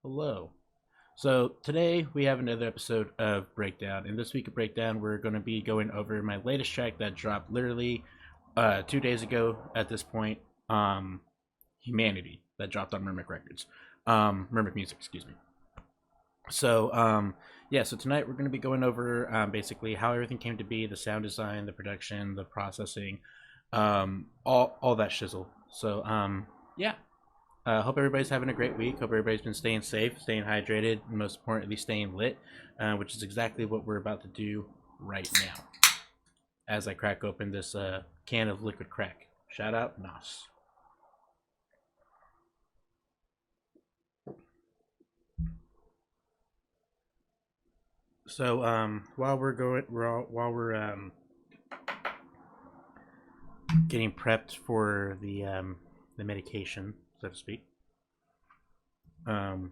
Hello. So today we have another episode of Breakdown. In this week of Breakdown, we're going to be going over my latest track that dropped literally 2 days ago at this point. Humanity, that dropped on Murmc Records. Murmc Music, excuse me. So so tonight we're going to be going over basically how everything came to be, the sound design, the production, the processing, all that shizzle. So yeah. Hope everybody's having a great week. Hope everybody's been staying safe, staying hydrated, and most importantly, staying lit, which is exactly what we're about to do right now. As I crack open this can of liquid crack. Shout out, Nos. So while we're getting prepped for the medication, so to speak. We're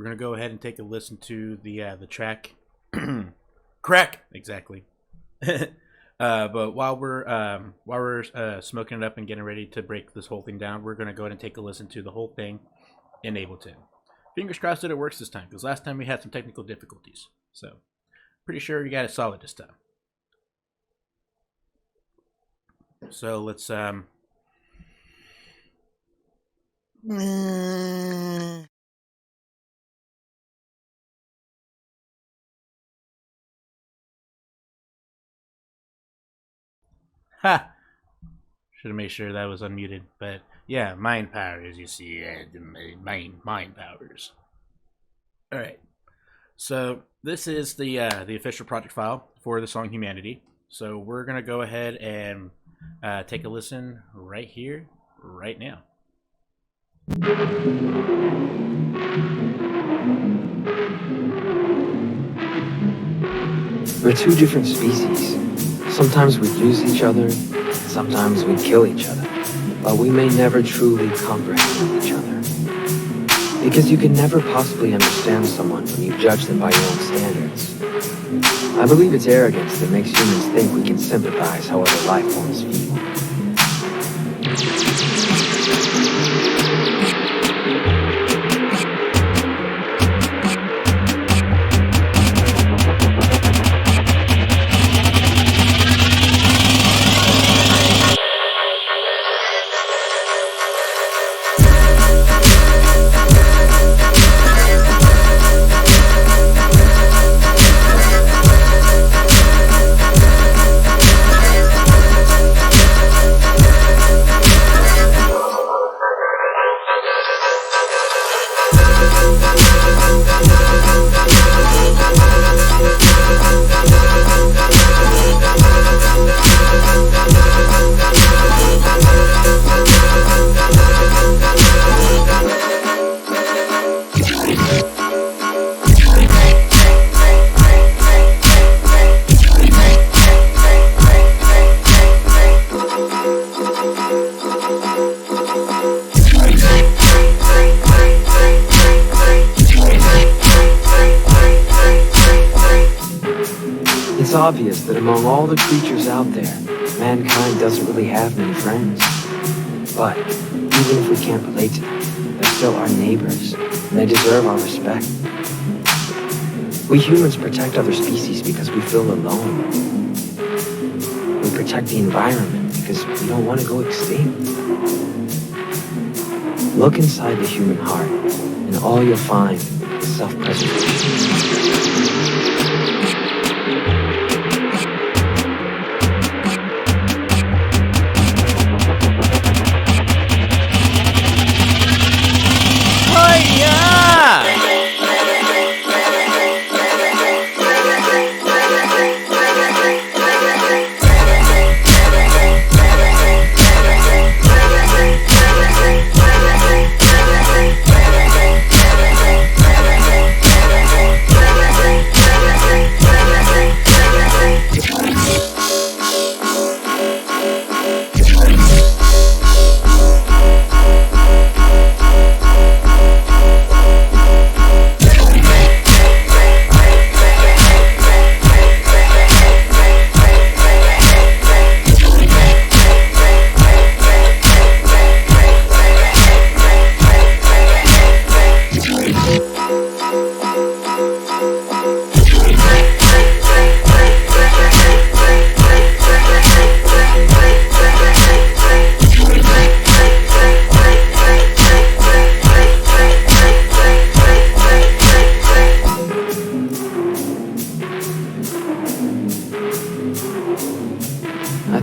gonna go ahead and take a listen to the track. Crack, exactly. But while we're smoking it up and getting ready to break this whole thing down, we're gonna go ahead and take a listen to the whole thing in Ableton. Fingers crossed that it works this time, because last time we had some technical difficulties. So pretty sure we got it solid this time. So let's Ha! Should have made sure that was unmuted, but yeah, mind powers. You see, mind powers. All right. So this is the official project file for the song Humanity. So we're gonna go ahead and take a listen right here, right now. We're two different species. Sometimes we use each other, sometimes we kill each other, but we may never truly comprehend each other. Because you can never possibly understand someone when you judge them by your own standards. I believe it's arrogance that makes humans think we can sympathize how other life forms feel. It's obvious that among all the creatures out there, mankind doesn't really have many friends. But even if we can't relate to them, they're still our neighbors, and they deserve our respect. We humans protect other species because we feel alone. We protect the environment because we don't want to go extinct. Look inside the human heart, and all you'll find is self-preservation.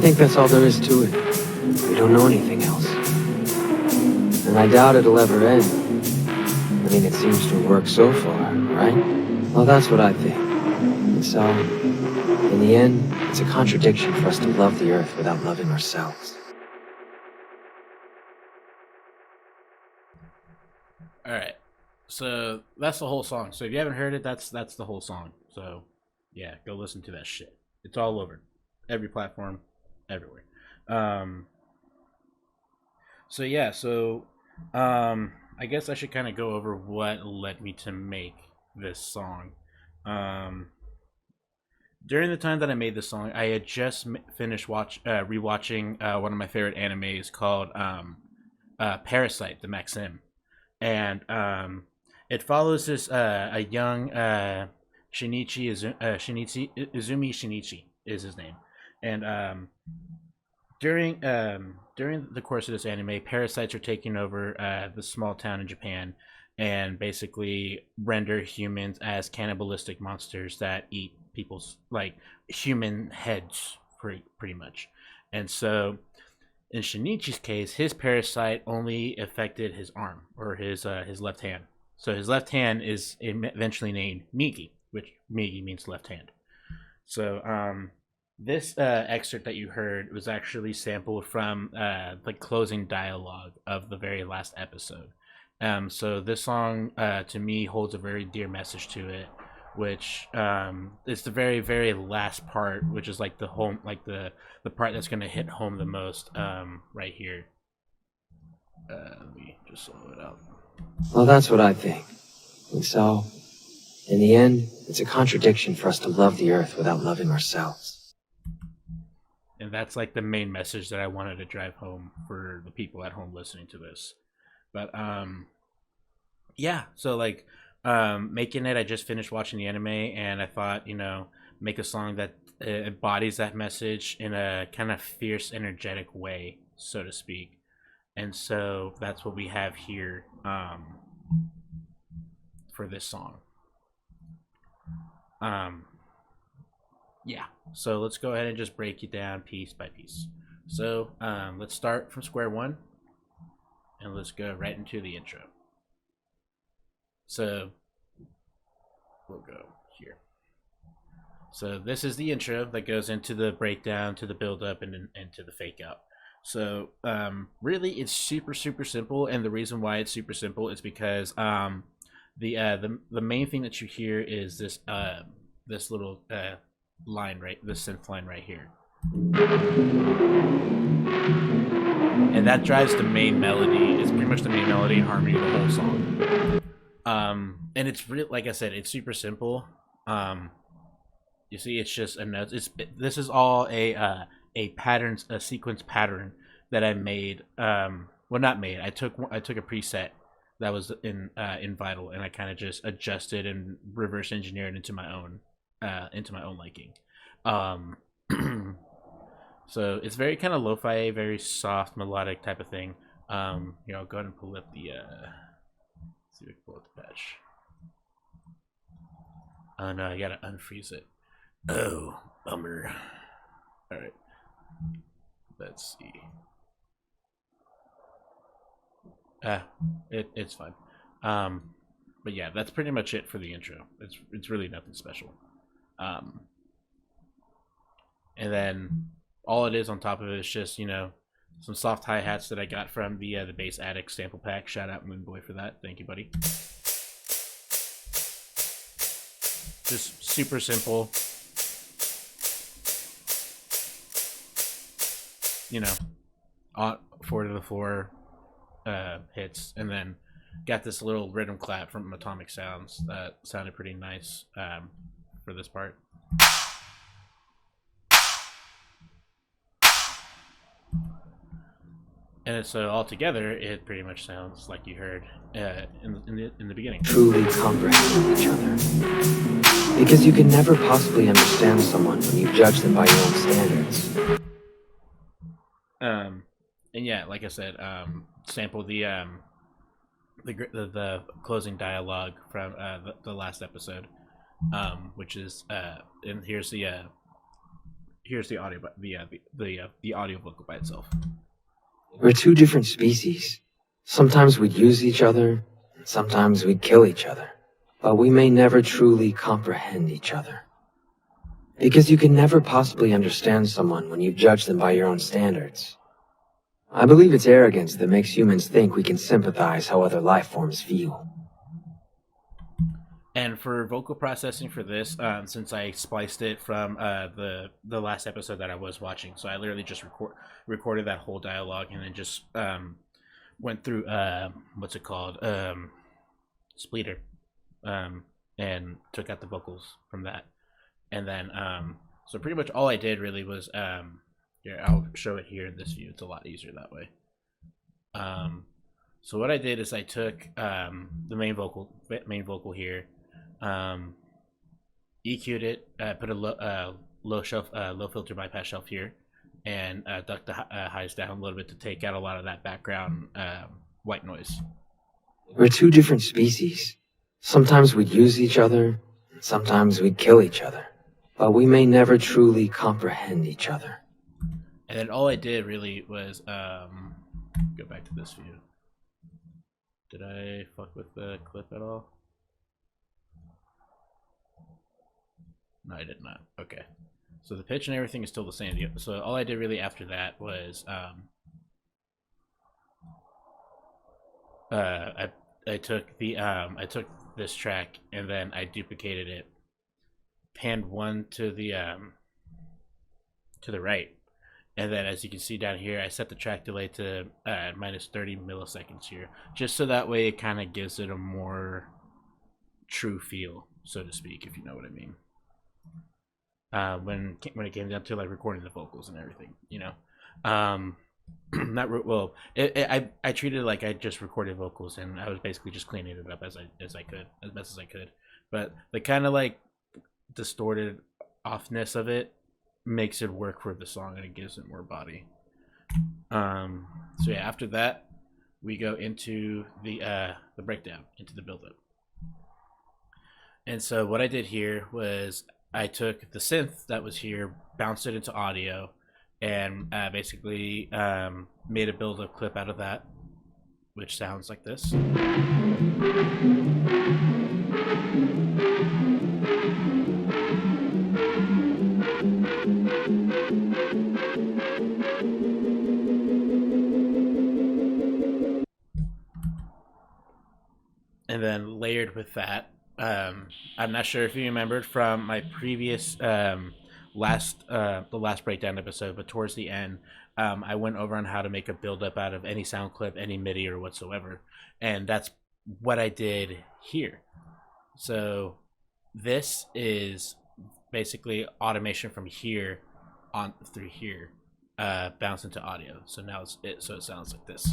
think that's all there is to it. We don't know anything else. And I doubt it'll ever end. I mean, it seems to work so far, right? Well, that's what I think. And so, in the end, it's a contradiction for us to love the Earth without loving ourselves. All right. So that's the whole song. So if you haven't heard it, that's the whole song. So yeah, go listen to that shit. It's all over every platform, everywhere. So yeah, I guess I should kind of go over what led me to make this song. During the time that I made this song, I had just finished rewatching one of my favorite animes called Parasite, the Maxim, and it follows this a young Izumi Shinichi is his name, and during the course of this anime, parasites are taking over the small town in Japan, and basically render humans as cannibalistic monsters that eat people's like human heads, pretty much. And so, in Shinichi's case, his parasite only affected his arm or his left hand. So his left hand is eventually named Migi, which Migi means left hand. So this excerpt that you heard was actually sampled from the closing dialogue of the very last episode. So this song to me holds a very dear message to it, which is the very, very last part, which is like the home, like the part that's going to hit home the most right here. Let me just slow it up. Well, that's what I think. And so, in the end, it's a contradiction for us to love the Earth without loving ourselves. And that's like the main message that I wanted to drive home for the people at home listening to this. But yeah, so like making it, I just finished watching the anime, and I thought, make a song that embodies that message in a kind of fierce, energetic way, so to speak. And so that's what we have here for this song. Yeah, so let's go ahead and just break it down piece by piece. So let's start from square one, and let's go right into the intro. So we'll go here. So this is the intro that goes into the breakdown, to the build up, and to the fake out. So really, it's super simple, and the reason why it's super simple is because the main thing that you hear is this this little line, right, this synth line right here, and that drives the main melody. It's pretty much the main melody and harmony of the whole song. And it's really, like I said, it's super simple. You see, it's just a note. This is all a sequence pattern that I made. Well, not made. I took a preset that was in Vital, and I kind of just adjusted and reverse engineered into my own liking. So it's very kind of lo-fi, very soft, melodic type of thing. Go ahead and pull up the see if we can pull up the patch. Oh no, I gotta unfreeze it. Oh, bummer. All right, let's see. It's fine. But yeah, that's pretty much it for the intro. It's really nothing special. And then all it is on top of it is just some soft hi-hats that I got from the Bass Addict sample pack. Shout out Moonboy for that. Thank you, buddy. Just super simple. On 4 to the floor hits, and then got this little rhythm clap from Atomic Sounds that sounded pretty nice for this part. And so all together, it pretty much sounds like you heard in the beginning. Truly comprehend each other, because you can never possibly understand someone when you judge them by your own standards. And yeah, like I said, sample the closing dialogue from the last episode, which is and here's here's the audio, the audio vocal by itself. We're two different species. Sometimes we'd use each other, and sometimes we'd kill each other. But we may never truly comprehend each other. Because you can never possibly understand someone when you judge them by your own standards. I believe it's arrogance that makes humans think we can sympathize how other life forms feel. And for vocal processing for this, since I spliced it from the last episode that I was watching, so I literally just recorded that whole dialogue and then just went through what's it called, Splitter, and took out the vocals from that, and then so pretty much all I did really was here, I'll show it here in this view. It's a lot easier that way. So what I did is I took the main vocal here. EQ'd it, put a low filter bypass shelf here, and ducked the highs down a little bit to take out a lot of that background white noise. We're two different species. Sometimes we'd use each other, and sometimes we'd kill each other. But we may never truly comprehend each other. And then all I did really was go back to this view. Did I fuck with the clip at all? No, I did not. Okay. So the pitch and everything is still the same. So all I did really after that was I took this track and then I duplicated it, panned one to the right, and then as you can see down here, I set the track delay to minus 30 milliseconds here, just so that way it kind of gives it a more true feel, so to speak, if you know what I mean. When it came down to like recording the vocals and everything, you know, not well. I treated it like I just recorded vocals and I was basically just cleaning it up as I could, as best as I could. But the kind of like distorted offness of it makes it work for the song and it gives it more body. So yeah, after that we go into the breakdown, into the build-up. And so what I did here was I took the synth that was here, bounced it into audio, and basically made a build-up clip out of that, which sounds like this. And then layered with that, I'm not sure if you remembered from my previous the last breakdown episode, but towards the end, I went over on how to make a build-up out of any sound clip, any MIDI or whatsoever, and that's what I did here. So this is basically automation from here on through here, bounce into audio. So now it sounds like this.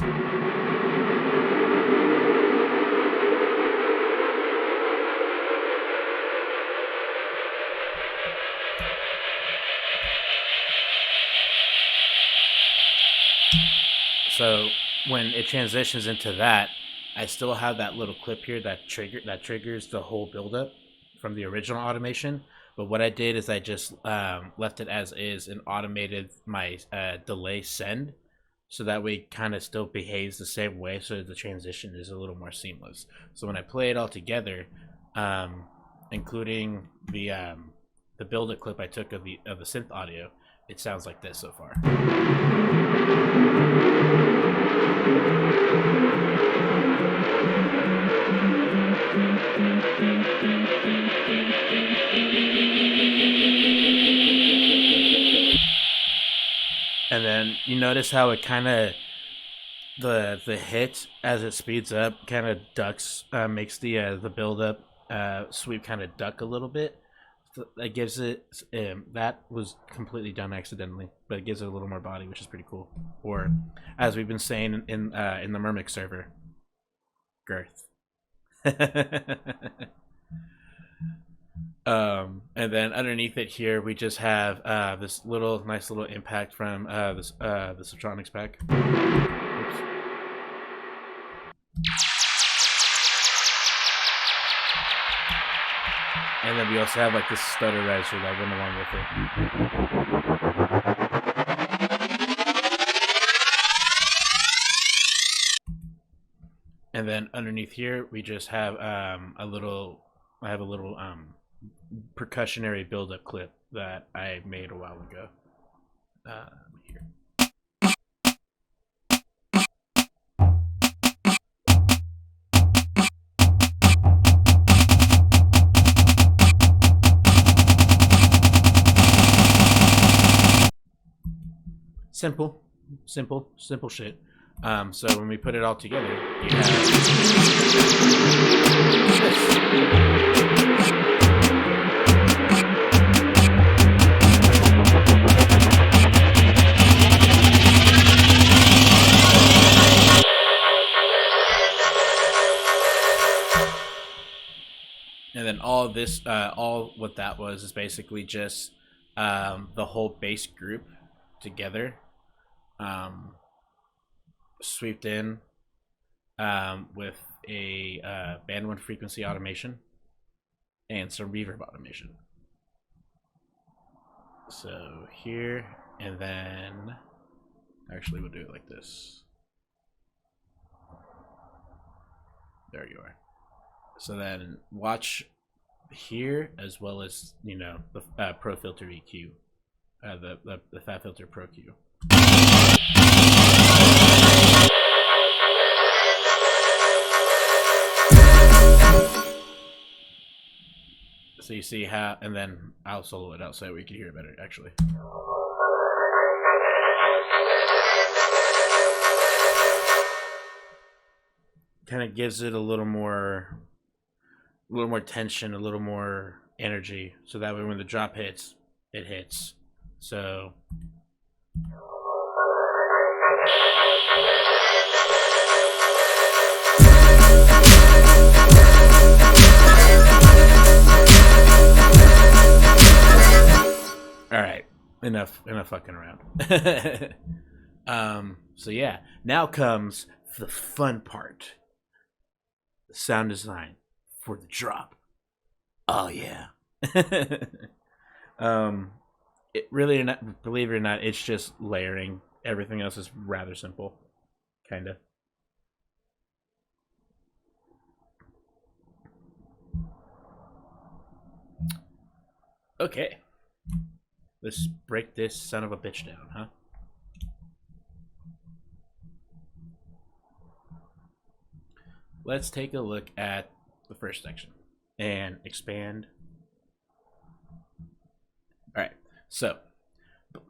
So when it transitions into that, I still have that little clip here that triggers the whole buildup from the original automation. But what I did is I just left it as is and automated my delay send, so that way it kind of still behaves the same way, so the transition is a little more seamless. So when I play it all together, including the build-up clip I took of the synth audio, it sounds like this so far. And then you notice how it kind of the hit as it speeds up kind of ducks, makes the build up sweep kind of duck a little bit. So that gives it that was completely done accidentally, but it gives it a little more body, which is pretty cool. Or as we've been saying in the Murmc server, girth. And then underneath it here, we just have this nice little impact from the Subtronics pack. Oops. And then we also have like this stutterizer that went along with it. And then underneath here, we just have I have a little percussionary build-up clip that I made a while ago. Here. Simple shit. So when we put it all together, you have and then all this, all what that was is basically just the whole bass group together, swept in with a band one frequency automation and some reverb automation. So here, and then actually we'll do it like this. There you are. So then watch here, as well as, you know, the Pro Filter EQ, the Fat Filter Pro Q. So you see how, and then I'll solo it out so we can hear it better, actually. Kind of gives it a little more tension, a little more energy, so that way when the drop hits, it hits. So all right, enough fucking around. So yeah, now comes the fun part. The sound design for the drop. Oh yeah. It really, not, believe it or not, it's just layering. Everything else is rather simple, kind of. Okay, let's break this son of a bitch down, huh? Let's take a look at the first section and expand. All right, so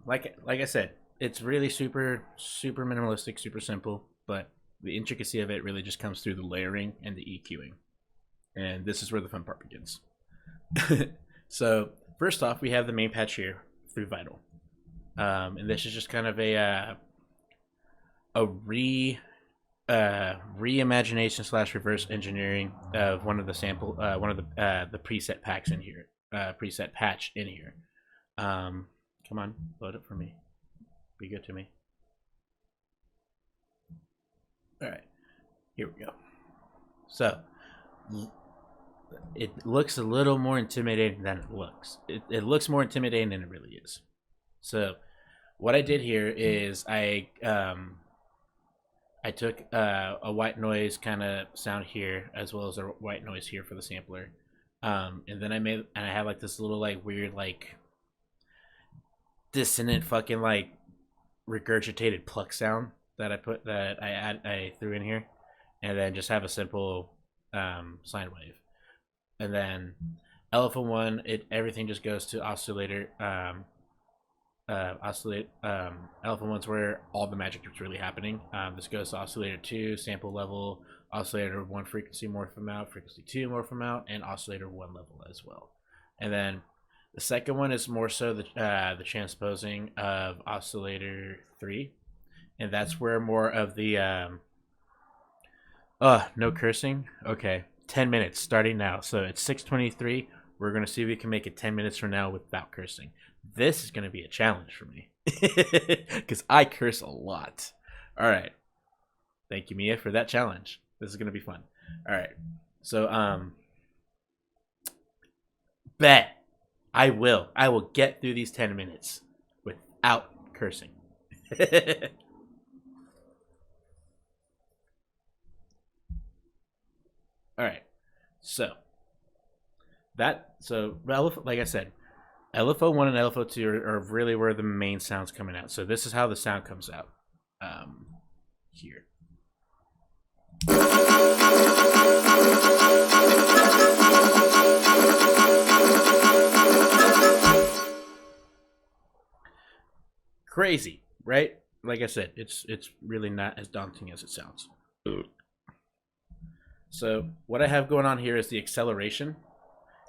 like I said, it's really super minimalistic, super simple, but the intricacy of it really just comes through the layering and the EQing, and this is where the fun part begins. So first off, we have the main patch here through Vital, and this is just kind of a reimagination / reverse engineering of one of the the preset packs in here, preset patch in here. Come on, load it for me. Be good to me. All right, here we go. So it looks a little more intimidating than it looks. It looks more intimidating than it really is. So what I did here is I took a white noise kind of sound here, as well as a white noise here for the sampler, and then I have like this little like weird like dissonant fucking like regurgitated pluck sound that I threw in here, and then just have a simple sine wave, and then Elephant One, everything just goes to oscillator. Elephant One's where all the magic is really happening. This goes to oscillator 2, sample level, oscillator 1 frequency morph amount, frequency 2 morph amount, and oscillator 1 level as well. And then the second one is more so the transposing of oscillator 3, and that's where more of the no cursing. Okay, 10 minutes starting now. So it's 6:23. We're gonna see if we can make it 10 minutes from now without cursing. This is gonna be a challenge for me because I curse a lot. All right, thank you, Mia, for that challenge. This is gonna be fun. All right, so Bet. I will. I will get through these 10 minutes without cursing. All right. So like I said, LFO1 and LFO2 are really where the main sound's coming out. So this is how the sound comes out here. Crazy, right? Like I said, it's really not as daunting as it sounds. So what I have going on here is the acceleration,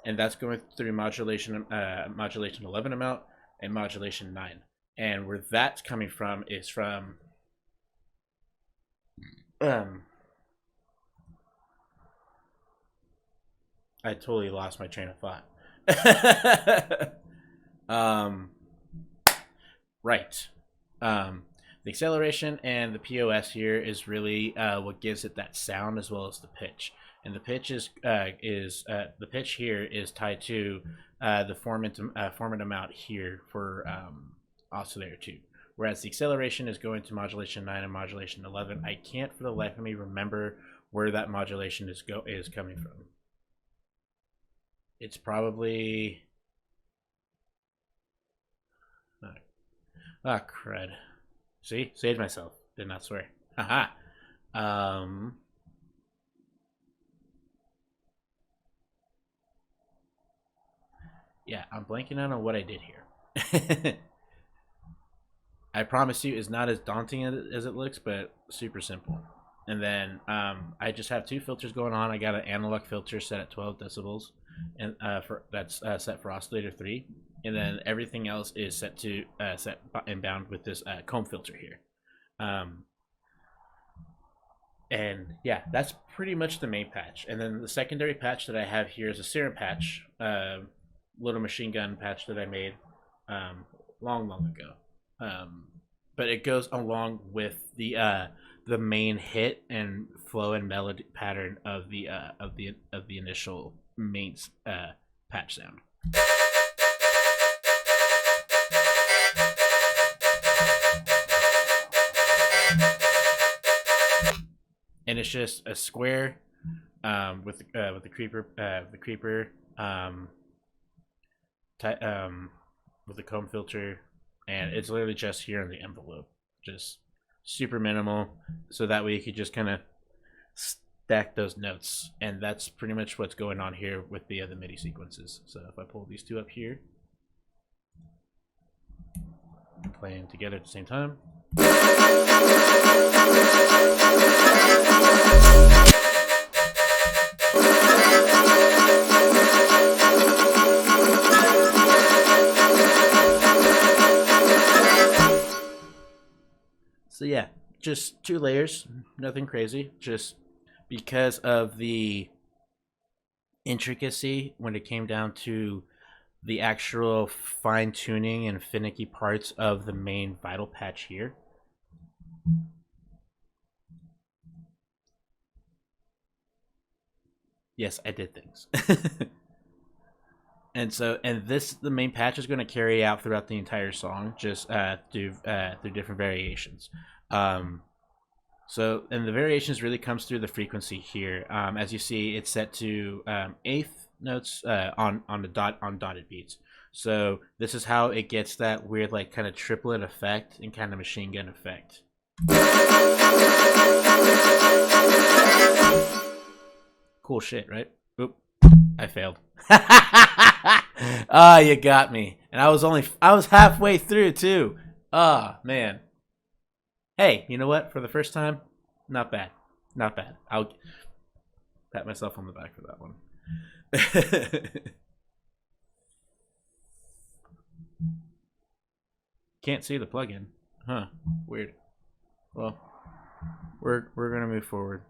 and that's going through modulation 11 amount and modulation 9. And where that's coming from is from I totally lost my train of thought. Right. The acceleration and the POS here is really what gives it that sound as well as the pitch. And the pitch the pitch here is tied to the formant amount here for oscillator 2. Whereas the acceleration is going to modulation 9 and modulation 11. I can't for the life of me remember where that modulation is coming from. It's probably crud. See? Saved myself. Did not swear. Haha. Yeah, I'm blanking out on what I did here. I promise you, it's not as daunting as it looks, but super simple. And then I just have two filters going on. I got an analog filter set at 12 decibels, and that's set for oscillator 3. And then everything else is set and bound with this comb filter here. And yeah, that's pretty much the main patch. And then the secondary patch that I have here is a serum patch, little machine gun patch that I made long ago. But it goes along with the main hit and flow and melody pattern of the initial main patch sound. And it's just a square with the creeper with the comb filter, and it's literally just here in the envelope, just super minimal, so that way you could just kind of stack those notes, and that's pretty much what's going on here with the MIDI sequences. So if I pull these two up here, playing together at the same time. So yeah, just 2 layers, nothing crazy, just because of the intricacy when it came down to the actual fine tuning and finicky parts of the main vital patch here. Yes, I did things. And the main patch is going to carry out throughout the entire song, just through different variations. And the variations really comes through the frequency here. As you see, it's set to eighth notes on dotted beats. So this is how it gets that weird like kind of triplet effect and kind of machine gun effect. Cool shit, right? Oop, I failed. Ah, you got me. And I was halfway through too. Ah, man. Hey, you know what? For the first time, not bad. Not bad. I'll pat myself on the back for that one. Can't see the plugin. Huh. Weird. Well, we're gonna move forward.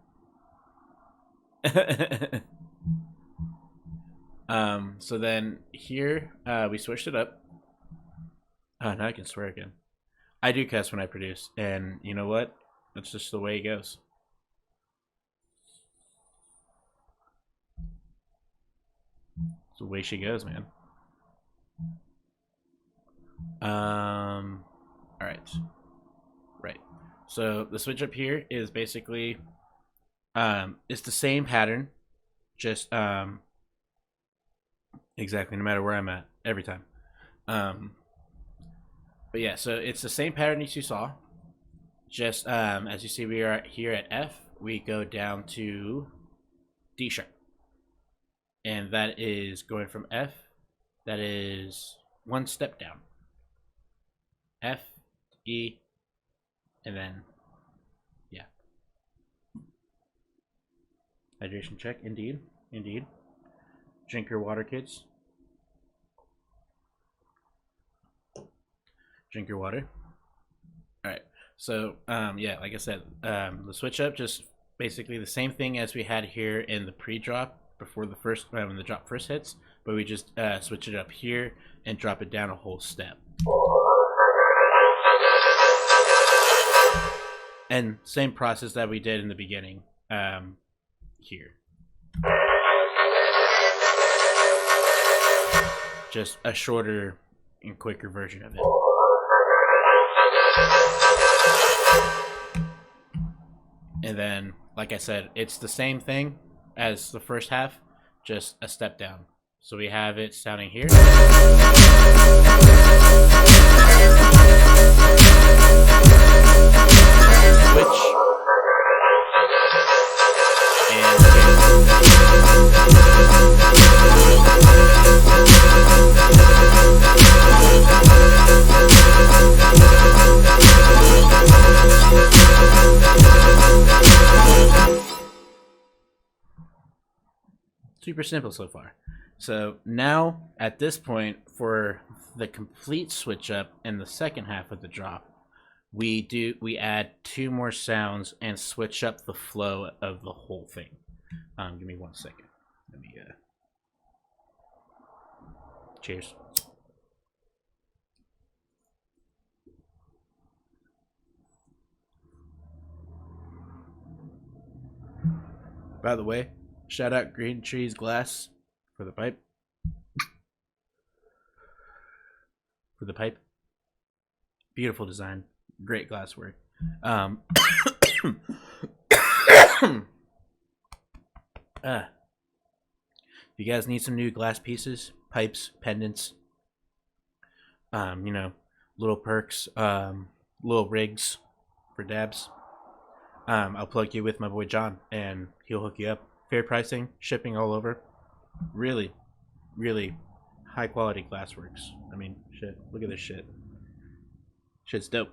So then here we switched it up. Oh, now I can swear again. I do cuss when I produce, and you know what? That's just the way it goes. the way she goes, man. All right. Right. So the switch up here is basically, it's the same pattern, just exactly no matter where I'm at every time. But yeah, so it's the same pattern as you saw. Just as you see, we are here at F. We go down to D sharp, and that is going from F. That is one step down. F, E, and then yeah. Hydration check, indeed, indeed. Drink your water, kids. Drink your water. All right. So yeah, like I said, the switch up just basically the same thing as we had here in the pre-drop before the first when the drop first hits, but we just switch it up here and drop it down a whole step. And same process that we did in the beginning here. Just a shorter and quicker version of it. And then, like I said, it's the same thing as the first half, just a step down. So we have it sounding here. Switch. And super simple so far. So now at this point, for the complete switch up in the second half of the drop, we add 2 more sounds and switch up the flow of the whole thing. Give me 1 second. Let me cheers. By the way, shout out Green Trees Glass for the pipe. For the pipe. Beautiful design. Great glasswork. If you guys need some new glass pieces, pipes, pendants, you know, little perks, little rigs for dabs, I'll plug you with my boy John, and he'll hook you up. Fair pricing, shipping all over. Really, really high quality glassworks. I mean, shit. Look at this shit. Shit's dope.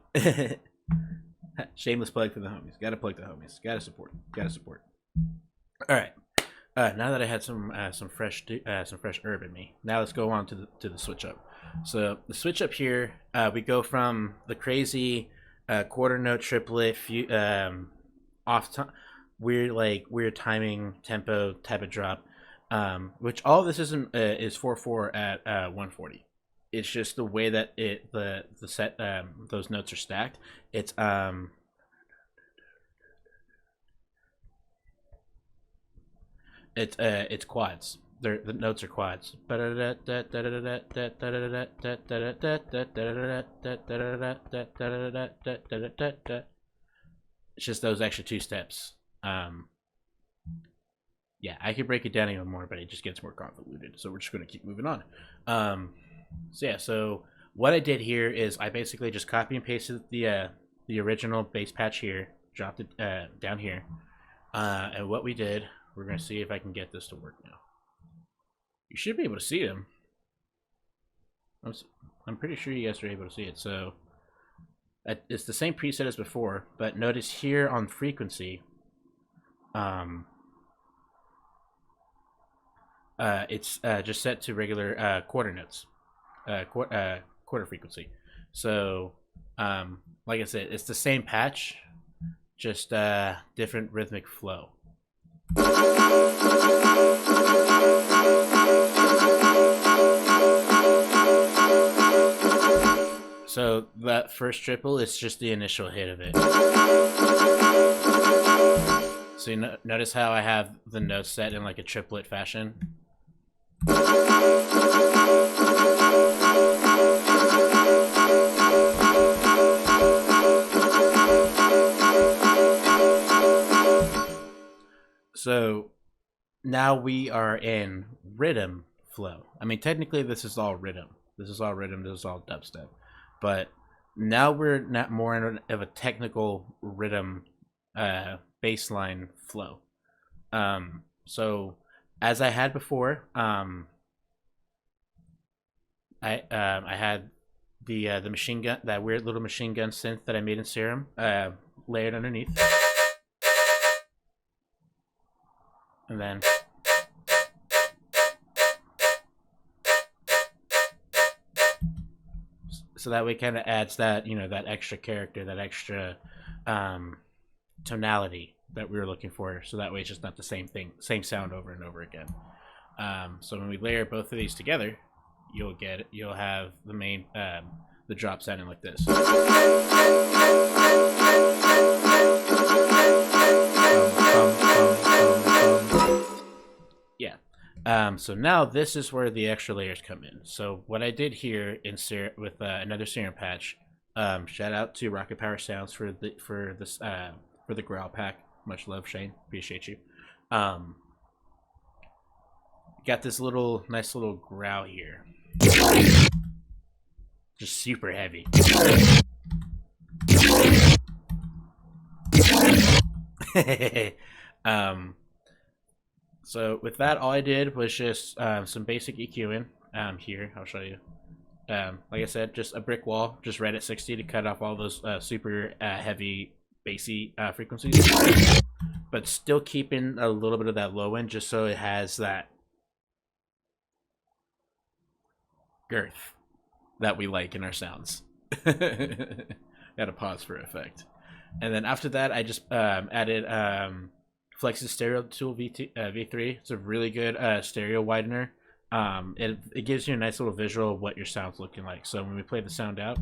Shameless plug for the homies. Gotta plug the homies. Gotta support. Gotta support. All right. Now that I had some fresh herb in me, now let's go on to the switch up. So the switch up here, we go from the crazy quarter note triplet, weird timing tempo type of drop, which all this isn't is 4/4 at 140. It's just the way that the set those notes are stacked. It's quads. The notes are quads. It's just those extra 2 steps. Yeah, I could break it down even more, but it just gets more convoluted. So we're just going to keep moving on. So yeah, so what I did here is I basically just copy and pasted the original bass patch here, dropped it down here, and what we did, we're going to see if I can get this to work now. You should be able to see them. I'm pretty sure you guys are able to see it. So it's the same preset as before, but notice here on frequency, it's just set to regular quarter notes, quarter frequency. So like I said, it's the same patch, just different rhythmic flow. So that first triple is just the initial hit of it. So you notice how I have the notes set in like a triplet fashion? So now we are in rhythm flow. I mean, technically, this is all rhythm. This is all rhythm. This is all dubstep. But now we're not more in of a technical rhythm baseline flow. So as I had before, I had the machine gun, that weird little machine gun synth that I made in Serum, layered underneath, and then so that way kind of adds that, you know, that extra character, that extra um, tonality that we were looking for. So that way it's just not the same thing, same sound over and over again. So when we layer both of these together, you'll have the main the drop sounding like this. Yeah. So now this is where the extra layers come in. So what I did here in with another Serum patch. Shout out to Rocket Power Sounds for the growl pack. Much love, Shane. Appreciate you. Got this nice little growl here. Just super heavy. So with that, all I did was just some basic EQing. Here, I'll show you. Like I said, just a brick wall, just red at 60 to cut off all those super heavy bassy frequencies, but still keeping a little bit of that low end, just so it has that girth that we like in our sounds. Gotta pause for effect. And then after that, I just added Flex's Stereo Tool V3. It's a really good stereo widener. It gives you a nice little visual of what your sound's looking like. So when we play the sound out,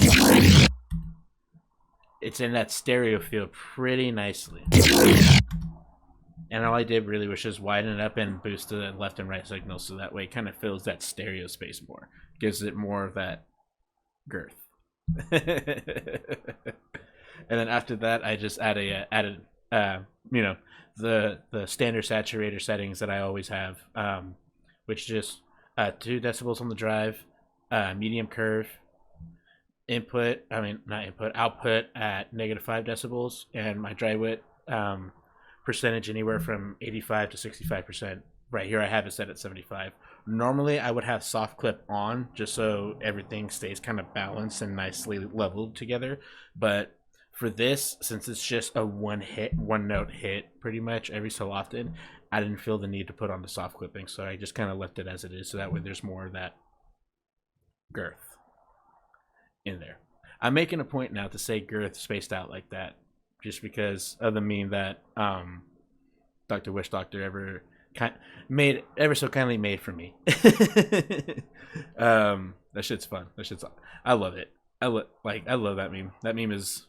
it's in that stereo field pretty nicely. And all I did really was just widen it up and boost the left and right signals, so that way it kind of fills that stereo space more. Gives it more of that girth. And then after that, I just added you know, the standard saturator settings that I always have, which just 2 decibels on the drive, medium curve, output at -5 decibels, and my dry width percentage anywhere from 85 to 65%. Right here I have it set at 75. Normally I would have soft clip on just so everything stays kind of balanced and nicely leveled together, but for this, since it's just a one note hit pretty much every so often, I didn't feel the need to put on the soft clipping, so I just kind of left it as it is, so that way there's more of that girth in there. I'm making a point now to say girth spaced out like that, just because of the meme that Dr. Wish Doctor ever so kindly made for me. That shit's fun. I love it. I love that meme. That meme is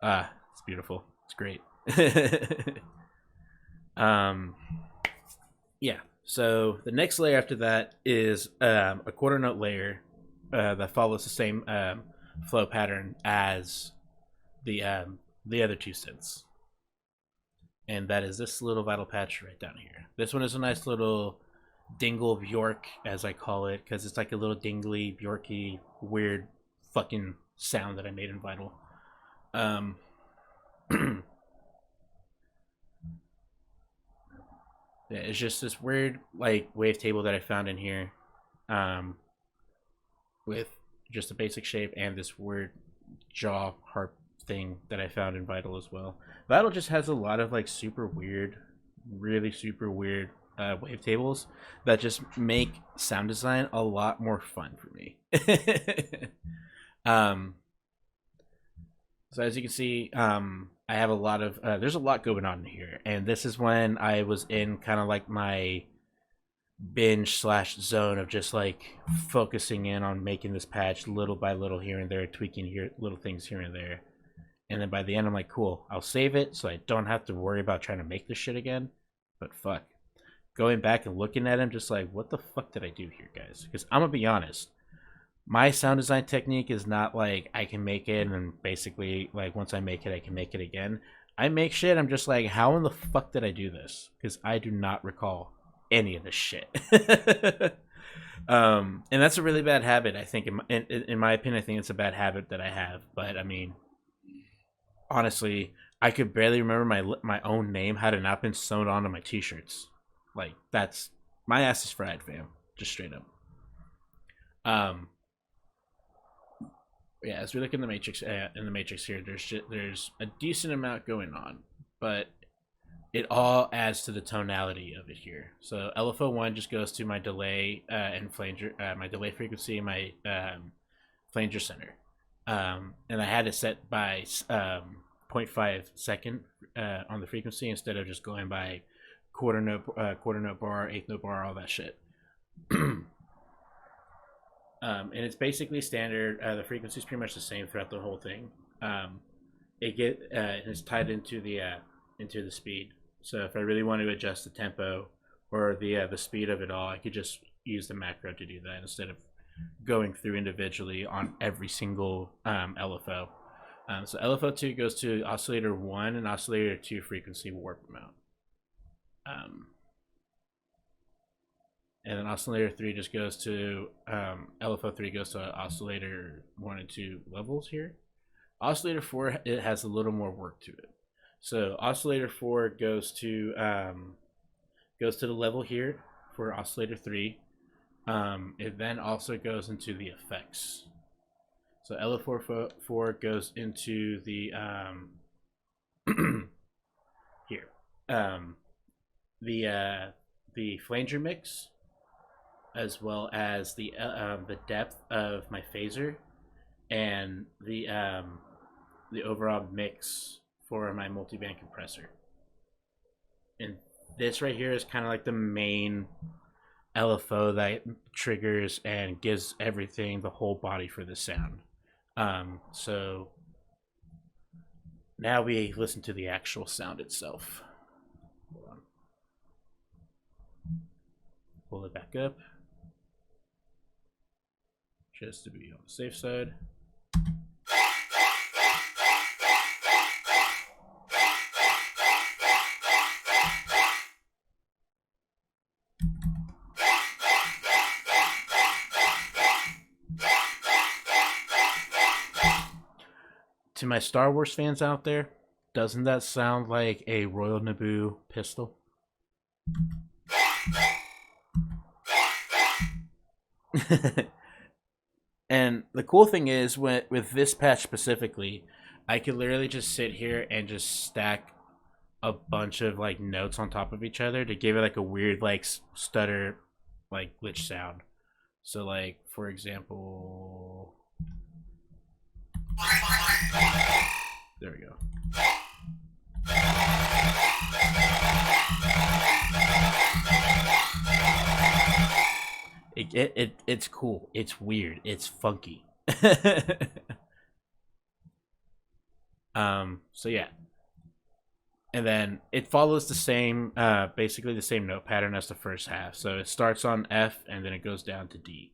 it's beautiful. It's great. Yeah. So the next layer after that is a quarter note layer that follows the same flow pattern as the other 2 synths, and that is this little vital patch right down here. This one is a nice little dingle Bjork, as I call it, because it's like a little dingly Bjorky weird fucking sound that I made in Vital. Yeah, it's just this weird like wavetable that I found in here, with just a basic shape and this weird jaw harp thing that I found in Vital as well. Vital just has a lot of like super weird, really super weird wavetables that just make sound design a lot more fun for me. So as you can see, I have a lot of there's a lot going on in here, and this is when I was in kind of like my binge / zone of just like focusing in on making this patch little by little here and there, tweaking here little things here and there, and then by the end I'm like, cool, I'll save it so I don't have to worry about trying to make this shit again. But fuck, going back and looking at him, just like, what the fuck did I do here, guys? Because I'm gonna be honest, my sound design technique is not like I can make it and basically like once I make it, I can make it again. I make shit. I'm just like, how in the fuck did I do this? Because I do not recall any of this shit. And that's a really bad habit. I think, in my opinion, I think it's a bad habit that I have. But I mean, honestly, I could barely remember my own name had it not been sewn onto my t-shirts. Like that's my ass is fried, fam. Just straight up. Yeah, as we look in the matrix here, there's a decent amount going on, but it all adds to the tonality of it here. So LFO1 just goes to my delay and flanger, my delay frequency, and my flanger center, and I had it set by 0.5 second on the frequency instead of just going by quarter note bar, eighth note bar, all that shit. And it's basically standard. The frequency is pretty much the same throughout the whole thing. It's tied into the speed. So if I really want to adjust the tempo or the speed of it all, I could just use the macro to do that instead of going through individually on every single LFO. So LFO2 goes to oscillator 1 and oscillator 2 frequency warp amount. And then oscillator 3 just goes to LFO3 goes to oscillator 1 and 2 levels here. Oscillator 4, it has a little more work to it. So oscillator 4 goes to the level here for oscillator 3. It then also goes into the effects. So LFO4 goes into the here the flanger mix, as well as the depth of my phaser and the overall mix for my multiband compressor. And this right here is kind of like the main LFO that triggers and gives everything the whole body for the sound. So now we listen to the actual sound itself. Hold on. Pull it back up, just to be on the safe side. To my Star Wars fans out there, doesn't that sound like a Royal Naboo pistol? And the cool thing is, with this patch specifically, I could literally just sit here and just stack a bunch of like notes on top of each other to give it like a weird like stutter, like glitch sound. So like, for example, there we go. It's cool. It's weird. It's funky. So yeah. And then it follows the same, basically the same note pattern as the first half. So it starts on F and then it goes down to D,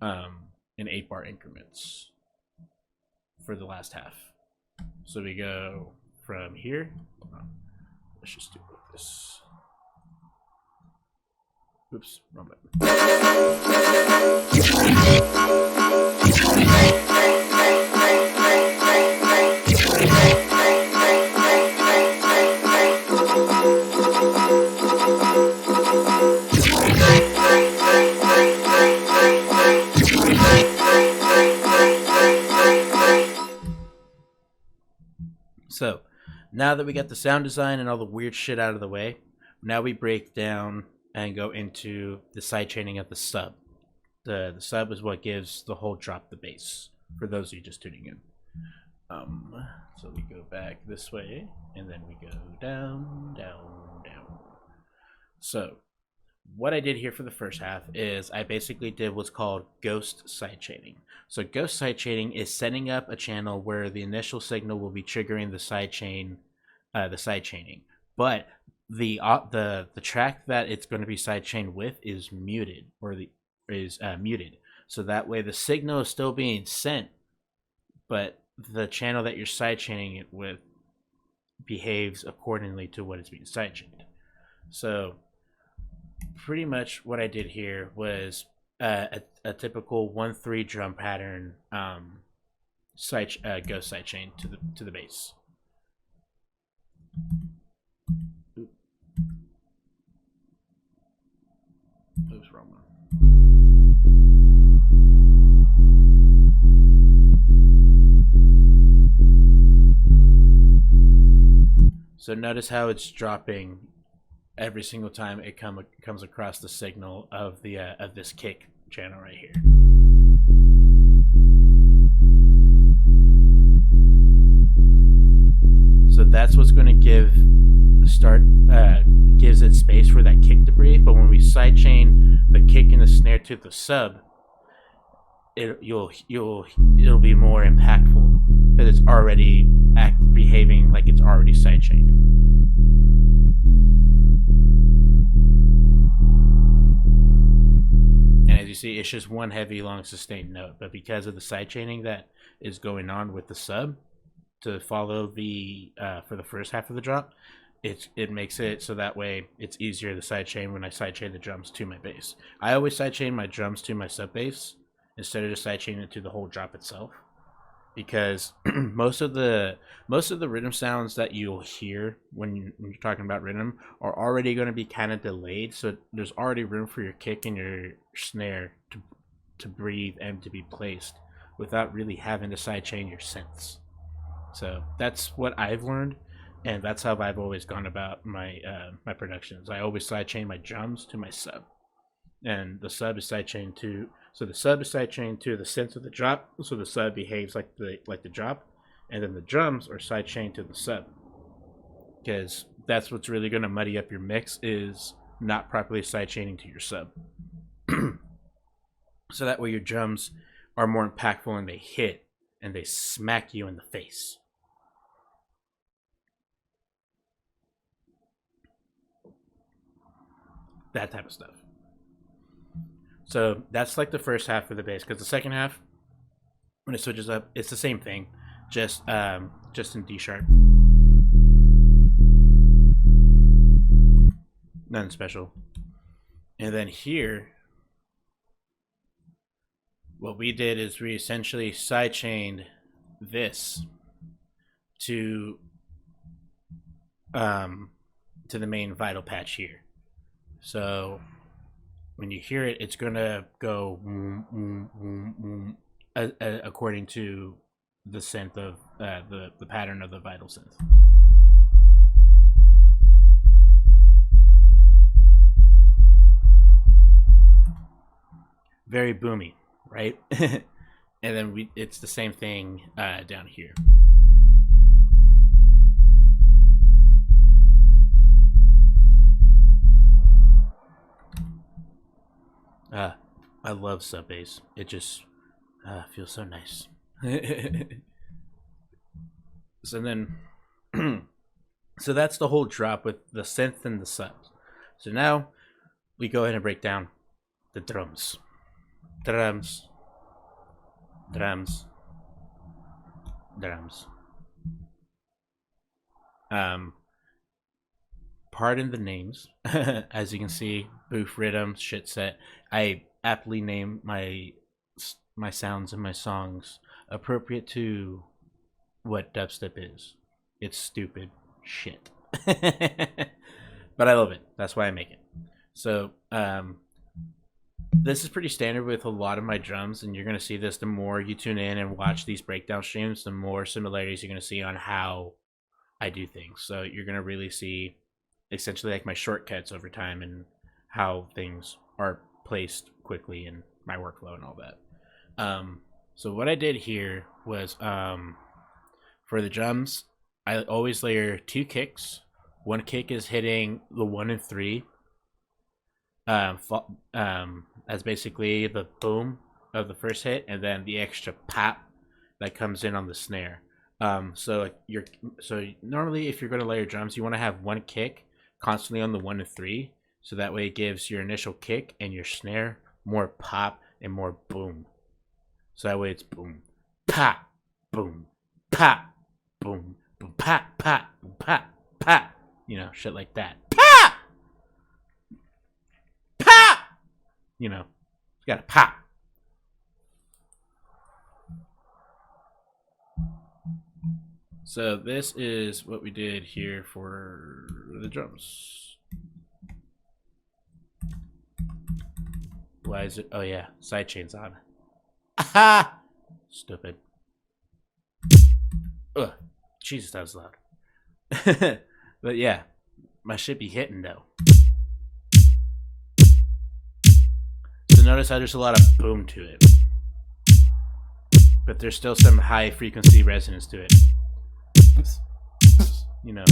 in 8-bar increments for the last half. So we go from here. Let's just do this. Oops, wrong button. So now that we got the sound design and all the weird shit out of the way, now we break down and go into the sidechaining of the sub. The sub is what gives the whole drop the bass, for those of you just tuning in. So we go back this way, and then we go down, down, down. So what I did here for the first half is I basically did what's called ghost sidechaining. So ghost sidechaining is setting up a channel where the initial signal will be triggering the sidechaining, but the track that it's going to be sidechained with is muted, muted, so that way the signal is still being sent, but the channel that you're sidechaining it with behaves accordingly to what is being sidechained. So pretty much what I did here was a typical 1-3 drum pattern ghost sidechain to the bass. Oops, wrong one. So notice how it's dropping every single time it comes across the signal of the of this kick channel right here. So that's what's going to gives it space for that kick to breathe. But when we sidechain the kick and the snare to the sub, it'll be more impactful because it's already behaving like it's already sidechained. And as you see, it's just one heavy, long, sustained note. But because of the sidechaining that is going on with the sub to follow the for the first half of the drop, it makes it so that way it's easier to sidechain when I sidechain the drums to my bass. I always sidechain my drums to my sub bass instead of just sidechaining it to the whole drop itself, because most of the rhythm sounds that you'll hear when you're talking about rhythm are already going to be kind of delayed, so there's already room for your kick and your snare to breathe and to be placed without really having to sidechain your synths. So that's what I've learned, and that's how I've always gone about my my productions. I always sidechain my drums to my sub, and the sub is sidechained to. So the sub is sidechained to the synth of the drop, so the sub behaves like the drop, and then the drums are sidechained to the sub, because that's what's really going to muddy up your mix, is not properly sidechaining to your sub. So that way your drums are more impactful and they hit and they smack you in the face. That type of stuff. So that's like the first half of the bass, because the second half, when it switches up, it's the same thing, just in D sharp. Nothing special. And then here, what we did is we essentially sidechained this to the main vital patch here. So when you hear it, it's gonna go according to the synth of the pattern of the vital synth. Very boomy, right? And then it's the same thing down here. I love sub bass. It just feels so nice. So then, so that's the whole drop with the synth and the subs. So now we go ahead and break down the drums. Drums. Pardon the names. As you can see, boof, rhythm, shit set. I aptly name my sounds and my songs appropriate to what dubstep is. It's stupid shit. But I love it. That's why I make it. So this is pretty standard with a lot of my drums, and you're going to see this the more you tune in and watch these breakdown streams, the more similarities you're going to see on how I do things. So you're going to really see essentially like my shortcuts over time and how things are placed quickly in my workflow and all that. So what I did here was for the drums, I always layer 2 kicks. One kick is hitting the 1 and 3 as basically the boom of the first hit, and then the extra pop that comes in on the snare. So normally if you're going to layer drums, you want to have 1 kick constantly on the 1 and 3, so that way it gives your initial kick and your snare more pop and more boom. So that way it's boom, pop, boom, pop, boom, boom, pop, pop, boom, pop, pop. You know, shit like that. Pop, pop. You know, you gotta pop. So this is what we did here for the drums. Why is it? Oh yeah, sidechain's on. Aha! Stupid. Ugh. Jesus, that was loud. But yeah, my shit be hitting though. So notice how there's a lot of boom to it. But there's still some high frequency resonance to it. You know,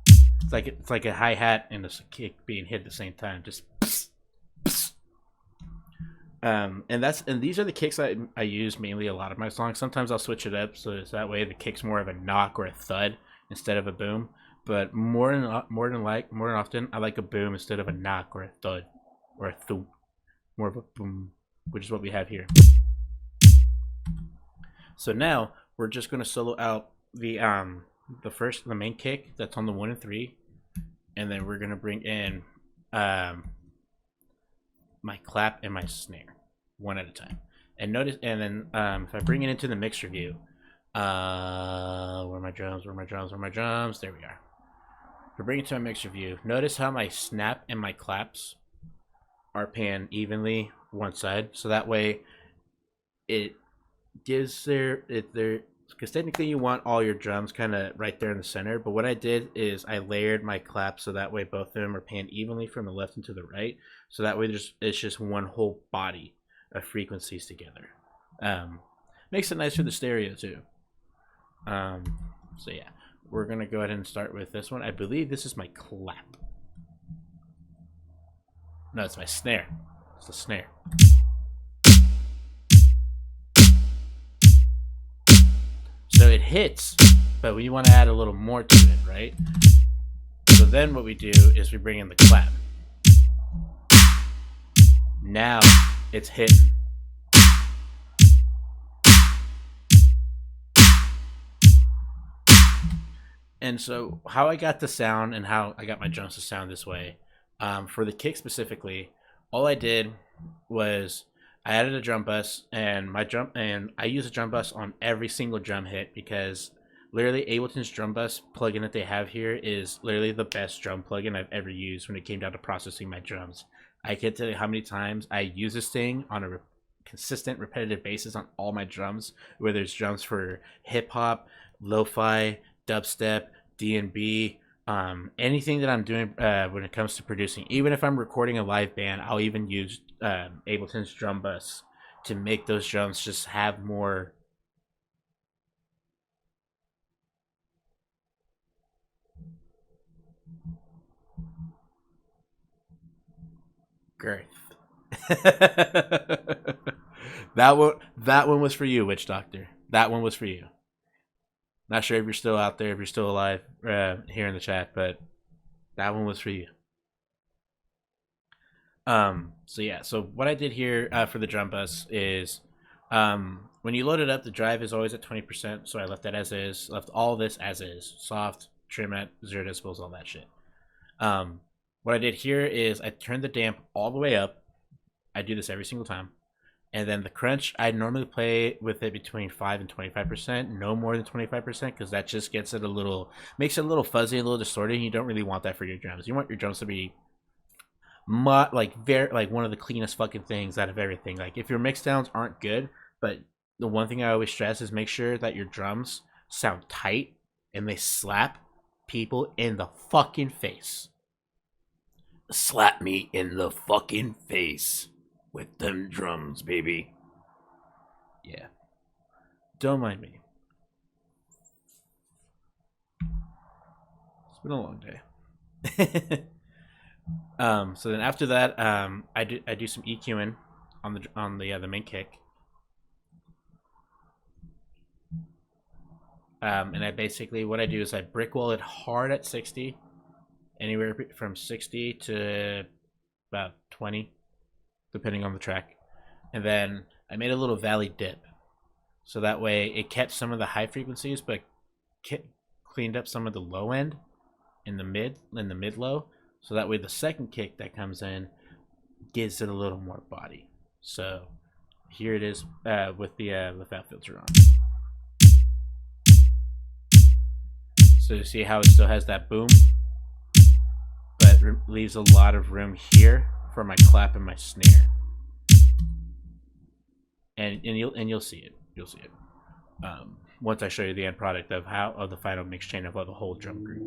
it's like a hi hat and a kick being hit at the same time. Just and these are the kicks I use mainly a lot of my songs. Sometimes I'll switch it up so it's that way the kick's more of a knock or a thud instead of a boom. But more than often, I like a boom instead of a knock or a thud or a thump. More of a boom, which is what we have here. So now we're just gonna solo out the main kick that's on the 1 and 3, and then we're gonna bring in my clap and my snare one at a time. And notice, and then if I bring it into the mixer view, where are my drums? There we are. If I bring it to my mixer view, notice how my snap and my claps are panned evenly one side, so that way it gives because technically you want all your drums kind of right there in the center, but what I did is I layered my claps so that way both of them are panned evenly from the left and to the right, so that way it's just one whole body of frequencies together. Makes it nice for the stereo too. So yeah, we're gonna go ahead and start with this one. I believe this is my clap. No, it's my snare. It's the snare. So it hits, but we want to add a little more to it, right? So then what we do is we bring in the clap. Now it's hitting. And so how I got the sound and how I got my drums to sound this way, for the kick specifically, all I did was I added a drum bus, and I use a drum bus on every single drum hit because literally Ableton's drum bus plugin that they have here is literally the best drum plugin I've ever used when it came down to processing my drums. I can't tell you how many times I use this thing on a consistent, repetitive basis on all my drums, whether it's drums for hip hop, lo-fi, dubstep, D&B, anything that I'm doing when it comes to producing. Even if I'm recording a live band, I'll even use Ableton's drum bus to make those drums just have more girth. that one was for you, Witch Doctor. That one was for you. Not sure if you're still out there, if you're still alive here in the chat, but that one was for you. So yeah, so what I did here for the drum bus is when you load it up, the drive is always at 20%, so I left that as is, left all this as is, soft, trim at 0 decibels, all that shit. What I did here is I turned the damp all the way up. I do this every single time. And then the crunch, I normally play with it between 5 and 25%, no more than 25%, because that just gets it makes it a little fuzzy, a little distorted, and you don't really want that for your drums. You want your drums to be like one of the cleanest fucking things out of everything. Like if your mix downs aren't good, but the one thing I always stress is make sure that your drums sound tight and they slap people in the fucking face. Slap me in the fucking face with them drums, baby. Yeah. Don't mind me. It's been a long day. So then after that, I do some EQing on the main kick. And I basically, what I do is I brick wall it hard at 60, anywhere from 60 to about 20, depending on the track. And then I made a little valley dip, so that way it kept some of the high frequencies, but cleaned up some of the low end in the mid low. So that way the second kick that comes in gives it a little more body. So here it is with the fat filter on. So you see how it still has that boom, but leaves a lot of room here for my clap and my snare. And you'll see it. You'll see it once I show you the end product of the final mix chain of the whole drum group.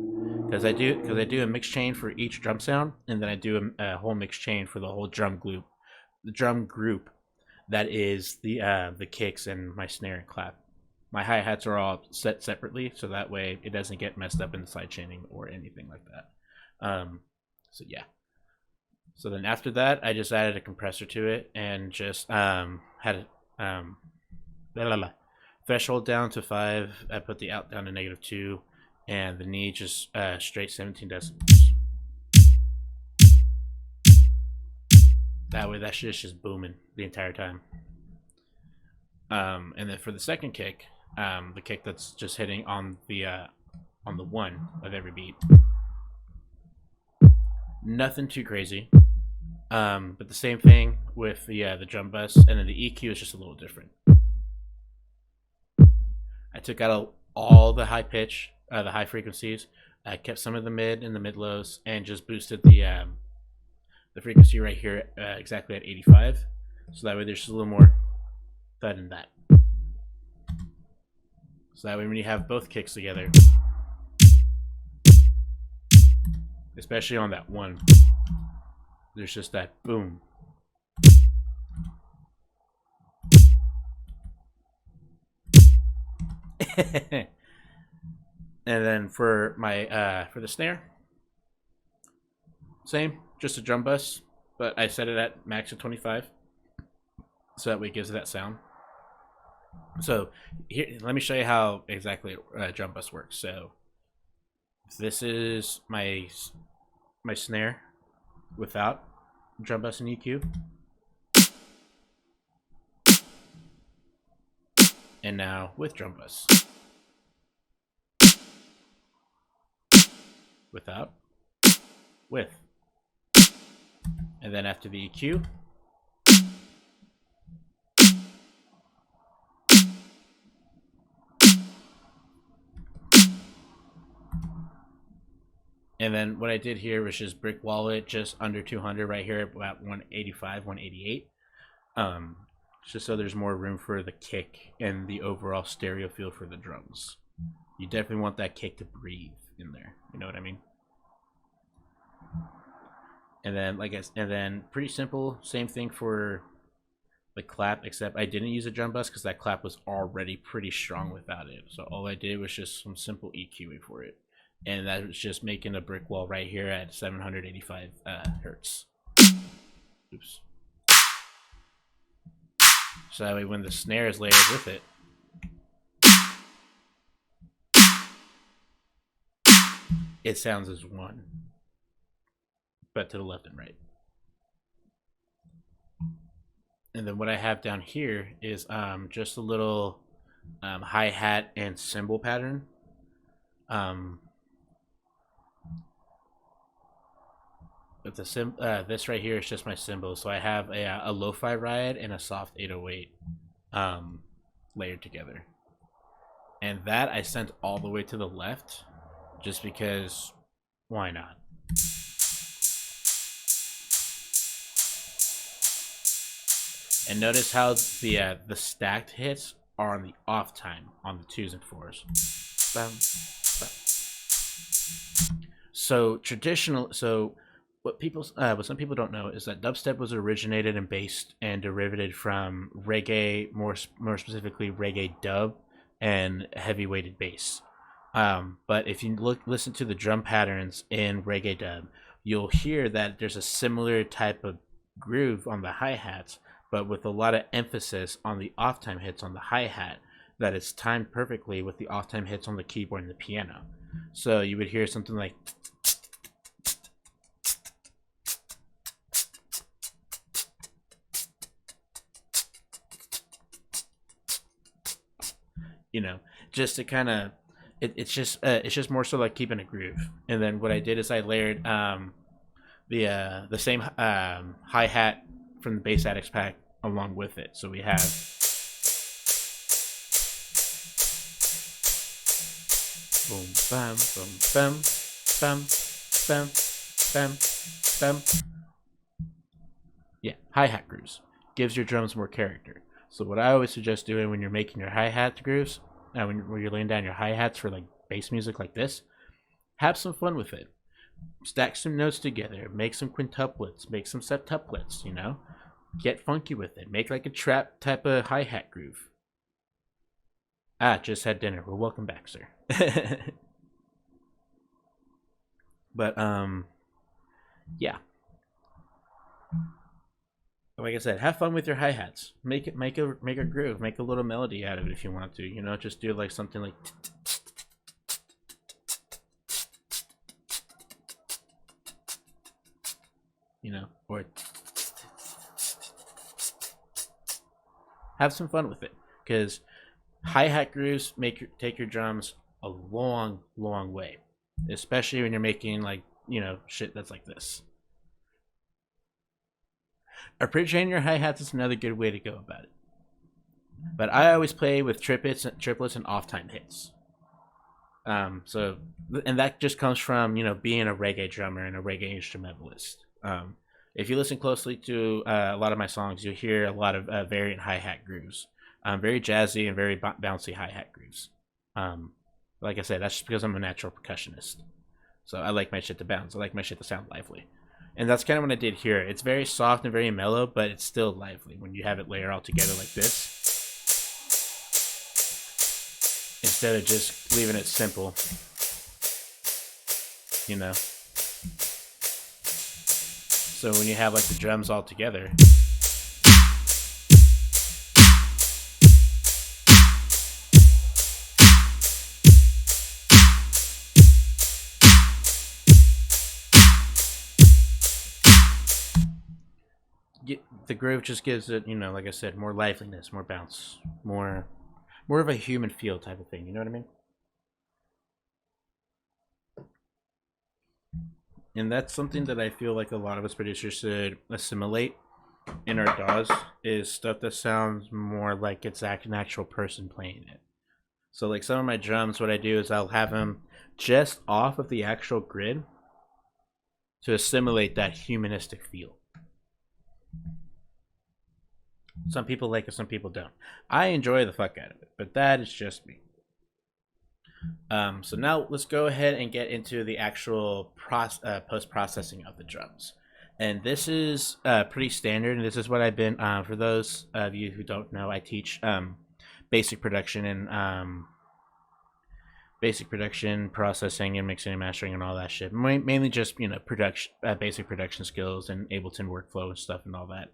Because I do a mix chain for each drum sound, and then I do a whole mix chain for the whole drum group. That is the kicks and my snare and clap. My hi-hats are all set separately, so that way it doesn't get messed up in the side chaining or anything like that. So yeah. So then after that, I just added a compressor to it and just had threshold down to 5. I put the out down to -2, and the knee just straight 17 decibels. That way that shit's just booming the entire time. And then for the second kick, the kick that's just hitting on the 1 of every beat. Nothing too crazy. But the same thing with the drum bus, and then the EQ is just a little different. I took out all the high pitch, the high frequencies. I kept some of the mid and the mid lows, and just boosted the frequency right here exactly at 85. So that way there's just a little more thud in that. So that way when you have both kicks together, especially on that one, there's just that boom. And then for my for the snare, same, just a drum bus, but I set it at max of 25, so that way it gives it that sound. So here, let me show you how exactly drum bus works. So this is my snare without drum bus and EQ, and now with drum bus, without, with, and then after the EQ, and then what I did here was just brick wall it just under 200 right here, about 185, 188, just so there's more room for the kick and the overall stereo feel for the drums. You definitely want that kick to breathe in there, you know what I mean? And then and then pretty simple, same thing for the clap, except I didn't use a drum bus because that clap was already pretty strong without it. So all I did was just some simple EQing for it. And that was just making a brick wall right here at 785 hertz. Oops. So that way when the snare is layered with it, it sounds as one, but to the left and right. And then what I have down here is just a little hi-hat and cymbal pattern. But this right here is just my cymbal. So I have a lo-fi ride and a soft 808 layered together. And that I sent all the way to the left just because why not? And notice how the stacked hits are on the off time on the 2s and 4s. Bam, bam. So what some people don't know is that dubstep was originated and based and derivated from reggae, more specifically reggae dub and heavy weighted bass. But if you listen to the drum patterns in reggae dub, you'll hear that there's a similar type of groove on the hi-hats, but with a lot of emphasis on the off-time hits on the hi-hat that is timed perfectly with the off-time hits on the keyboard and the piano. So you would hear something like you know, just to kind of it's just more so like keeping a groove. And then what I did is I layered the same hi hat from the Bass Addicts pack along with it. So we have boom bam boom bam bam bam bam bam. Yeah, hi hat grooves gives your drums more character. So what I always suggest doing when you're making your hi hat grooves, when you're laying down your hi hats for like bass music like this, have some fun with it. Stack some notes together, make some quintuplets, make some septuplets, you know? Get funky with it. Make like a trap type of hi-hat groove. Just had dinner. Well, welcome back, sir. But yeah. Like I said, have fun with your hi-hats. Make a groove, make a little melody out of it if you want to. You know, just do like something like you know, or have some fun with it, because hi-hat grooves take your drums a long way, especially when you're making like, you know, shit that's like this. Arpeggiating your hi-hats is another good way to go about it, but I always play with triplets and off-time hits. So, and that just comes from, you know, being a reggae drummer and a reggae instrumentalist. If you listen closely to a lot of my songs, you'll hear a lot of variant hi-hat grooves, very jazzy and very bouncy hi-hat grooves. Like I said, that's just because I'm a natural percussionist. So I like my shit to bounce. I like my shit to sound lively. And that's kind of what I did here. It's very soft and very mellow, but it's still lively when you have it layer all together like this, instead of just leaving it simple, you know? So when you have like the drums all together, the groove just gives it, you know, like I said, more liveliness, more bounce, more of a human feel type of thing. You know what I mean? And that's something that I feel like a lot of us producers should assimilate in our DAWs, is stuff that sounds more like it's an actual person playing it. So like some of my drums, what I do is I'll have them just off of the actual grid to assimilate that humanistic feel. Some people like it, some people don't. I enjoy the fuck out of it, but that is just me. So now let's go ahead and get into the actual post-processing of the drums. And this is pretty standard, and this is what I've been, for those of you who don't know, I teach basic production and basic production, processing, and mixing and mastering and all that shit. Mainly just, you know, production, basic production skills and Ableton workflow and stuff and all that.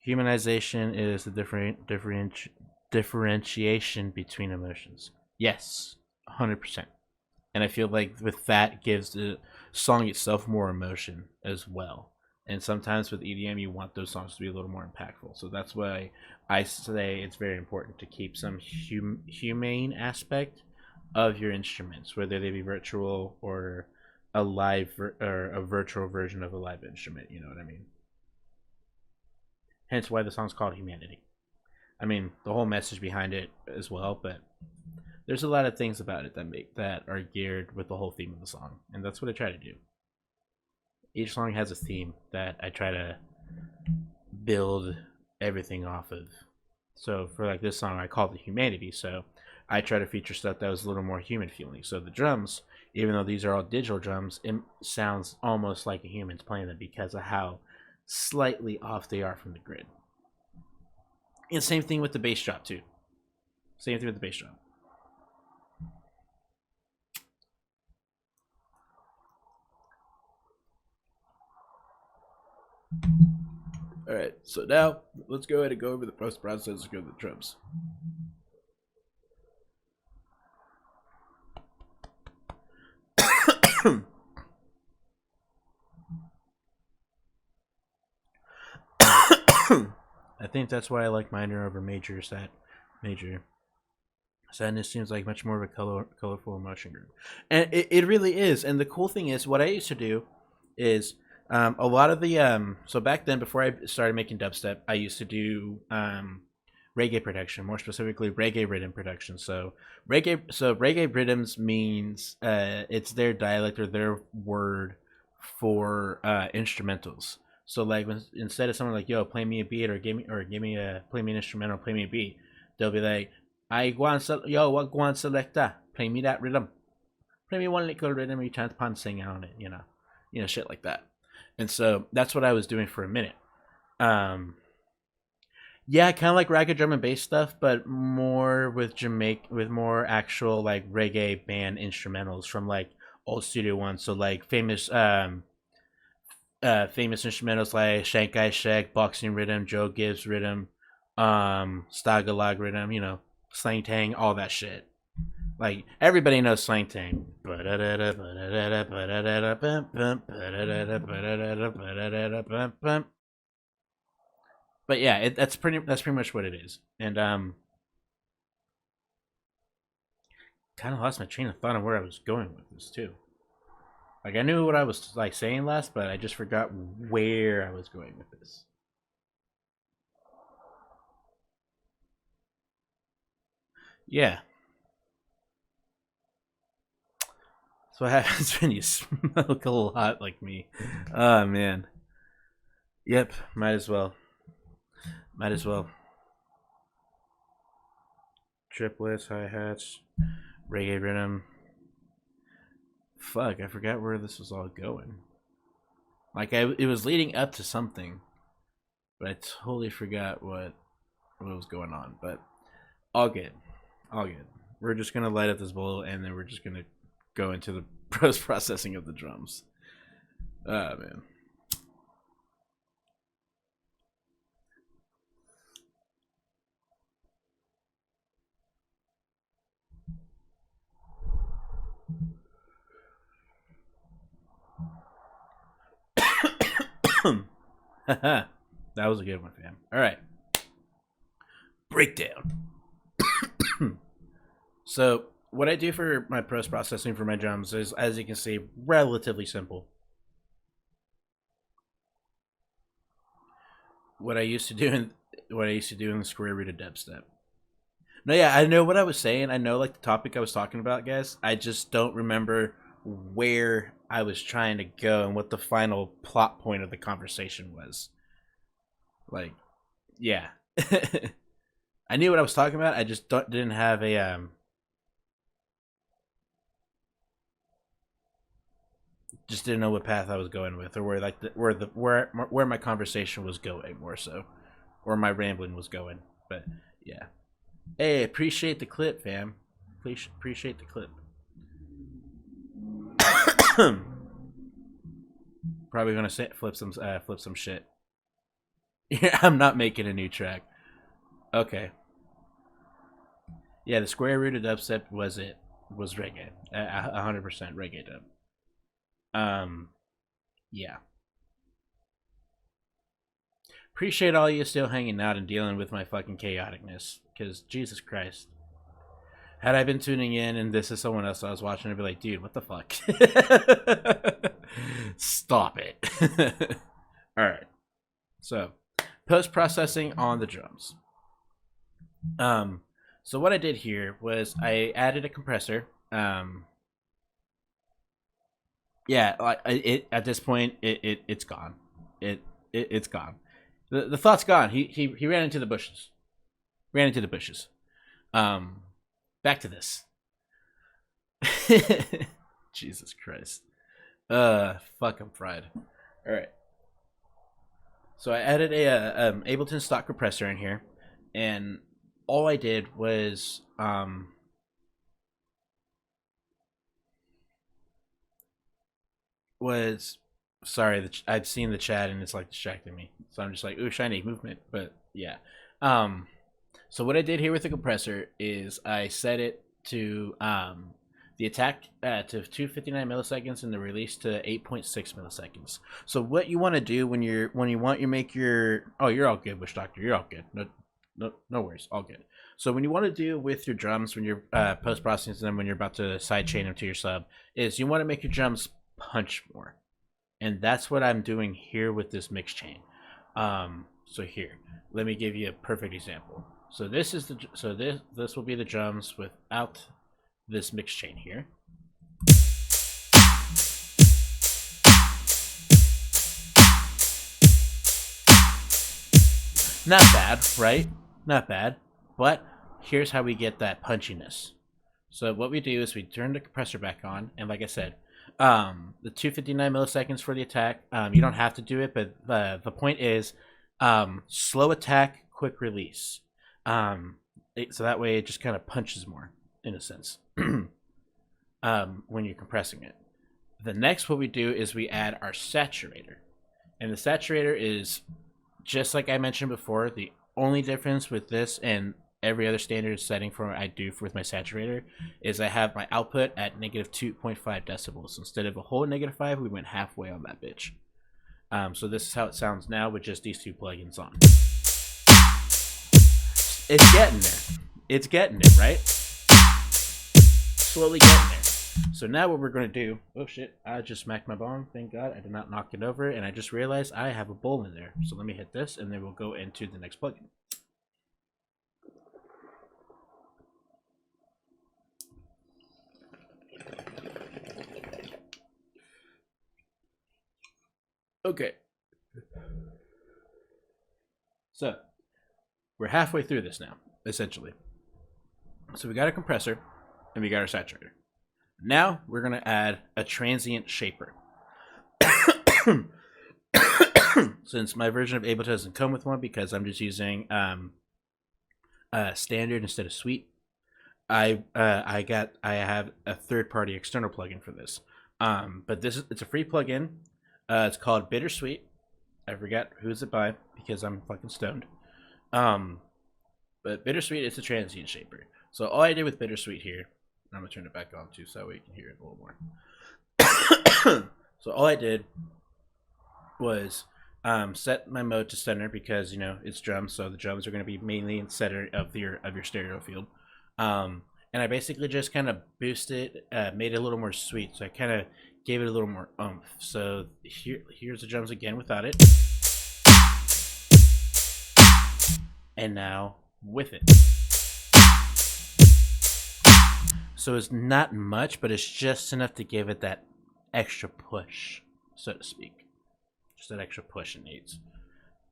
Humanization is the differentiation between emotions. Yes, 100%. And I feel like with that, it gives the song itself more emotion as well. And sometimes with EDM, you want those songs to be a little more impactful. So that's why I say it's very important to keep some humane aspect of your instruments, whether they be virtual or a live or a virtual version of a live instrument. You know what I mean? Hence why the song's called Humanity. I mean, the whole message behind it as well, but there's a lot of things about it that are geared with the whole theme of the song, and that's what I try to do. Each song has a theme that I try to build everything off of. So for like this song, I called it Humanity, so I try to feature stuff that was a little more human feeling. So the drums, even though these are all digital drums, it sounds almost like a human's playing them because of how slightly off they are from the grid. And same thing with the bass drop too. Same thing with the bass drop. Alright, so now let's go ahead and go over the post-processing of the drums. I think that's why I like minor over major, is that Major. Sadness seems like much more of a colorful emotion group. And it really is. And the cool thing is, what I used to do is a lot of the. So back then, before I started making dubstep, I used to do reggae production, more specifically reggae rhythm production. So reggae rhythms means it's their dialect or their word for instrumentals. So like instead of someone like, yo, play me a beat or give me a play me an instrumental, play me a beat, they'll be like, what go on selector, play me that rhythm, play me one little rhythm, you chant pan sing on it, shit like that. And so that's what I was doing for a minute. Yeah, kind of like ragged drum and bass stuff, but more with with more actual like reggae band instrumentals from like old studio ones. So like famous instrumentals like Shanghai Shek, Boxing Rhythm, Joe Gibbs Rhythm, Stagalag Rhythm, Slang Tang, all that shit. Like everybody knows Slang Tang. But yeah, that's pretty much what it is. And kind of lost my train of thought on where I was going with this too. Like I knew what I was like saying last, but I just forgot where I was going with this. Yeah. That's what happens when you smoke a lot like me. Oh man. Yep, might as well. Might as well. Triplets, hi-hats, reggae rhythm. Fuck, I forgot where this was all going. Like it was leading up to something, but I totally forgot what was going on. But all good, all good. We're just gonna light up this bowl, and then we're just gonna go into the post processing of the drums. Ah man. That was a good one, fam. All right. Breakdown. So, what I do for my post processing for my drums is, as you can see, relatively simple. What I used to do in the square root of dubstep. No, yeah, I know what I was saying. I know like the topic I was talking about, guys. I just don't remember where I was trying to go and what the final plot point of the conversation was. Like, yeah. I knew what I was talking about. I just didn't have a just didn't know what path I was going with, or where my conversation was going, more so, or my rambling was going. But yeah, hey, appreciate the clip, fam. Appreciate the clip. Probably gonna flip some shit. Yeah, I'm not making a new track. Okay. Yeah, the square root of dubstep was reggae, 100% reggae dub. Yeah. Appreciate all you still hanging out and dealing with my fucking chaoticness, because Jesus Christ. Had I been tuning in and this is someone else I was watching, I'd be like, dude, what the fuck? Stop it. Alright. So, post-processing on the drums. So what I did here was I added a compressor. Yeah, at this point it's gone. It's gone. The thought's gone. He ran into the bushes. Back to this. Jesus Christ. Fuck, I'm fried. All right. So I added a Ableton stock compressor in here, and all I did was sorry, I've seen the chat and it's like distracting me, so I'm just like, ooh, shiny movement. But yeah, so what I did here with the compressor is I set it to the attack to 259 milliseconds and the release to 8.6 milliseconds. So what you want to do when you make your, oh, you're all good, Bush Doctor, you're all good. No, No worries, all good. So when you want to do with your drums when you're post processing them, when you're about to sidechain them to your sub, is you want to make your drums punch more, and that's what I'm doing here with this mix chain. So here, let me give you a perfect example. So this is this will be the drums without this mix chain here. Not bad, right? Not bad. But here's how we get that punchiness. So what we do is we turn the compressor back on, and like I said, the 259 milliseconds for the attack. You don't have to do it, but the point is slow attack, quick release. So that way it just kind of punches more, in a sense, when you're compressing it. The next what we do is we add our saturator. And the saturator is, just like I mentioned before, the only difference with this and every other standard setting for what I do with my saturator is I have my output at negative 2.5 decibels. Instead of a whole negative 5, we went halfway on that bitch. So this is how it sounds now with just these two plugins on. It's getting there. It's getting it, right? Slowly getting there. So now what we're going to do... Oh shit, I just smacked my bong. Thank God I did not knock it over. And I just realized I have a bowl in there. So let me hit this and then we'll go into the next plugin. Okay. So we're halfway through this now, essentially. So we got a compressor and we got our saturator. Now we're going to add a transient shaper. Since my version of Ableton doesn't come with one because I'm just using standard instead of suite, I have a third-party external plugin for this. But it's a free plugin. It's called Bittersweet. I forgot who's it by because I'm fucking stoned. But Bittersweet is a transient shaper. So all I did with Bittersweet here, I'm gonna turn it back on too, so that way you can hear it a little more. So all I did was set my mode to center because it's drums, so the drums are going to be mainly in center of your stereo field. And I basically just kind of boosted, made it a little more sweet. So I kind of gave it a little more oomph. So here's the drums again without it, and now with it. So it's not much, but it's just enough to give it that extra push, so to speak. Just that extra push it needs.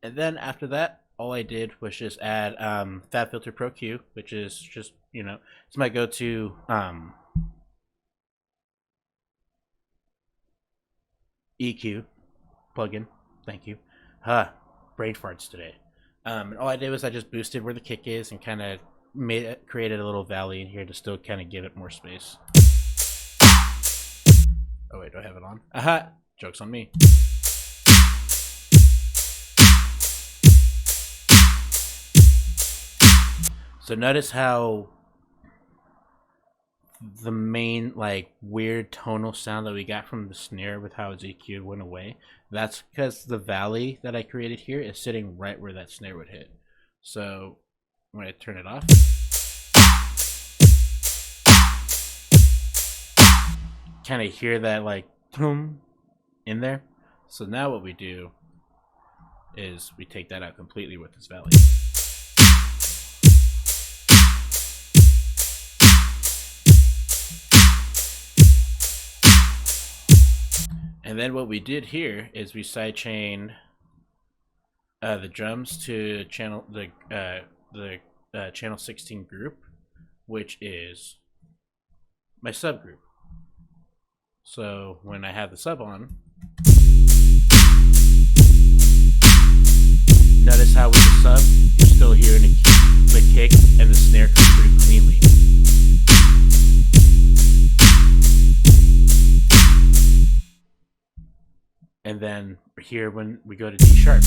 And then after that, all I did was just add FabFilter Pro Q, which is just, it's my go-to EQ plugin. Thank you. Brain farts today. And all I did was I just boosted where the kick is and kind of created a little valley in here to still kind of give it more space. Oh wait, do I have it on? Aha! Joke's on me. So notice how the main weird tonal sound that we got from the snare with how it's EQ'd went away. That's because the valley that I created here is sitting right where that snare would hit. So when I turn it off, kind of hear that boom in there. So now what we do is we take that out completely with this valley. And then what we did here is we sidechained the drums to channel channel 16 group, which is my subgroup. So when I have the sub on, notice how with the sub you're still hearing the kick and the snare come through cleanly. And then here when we go to D sharp,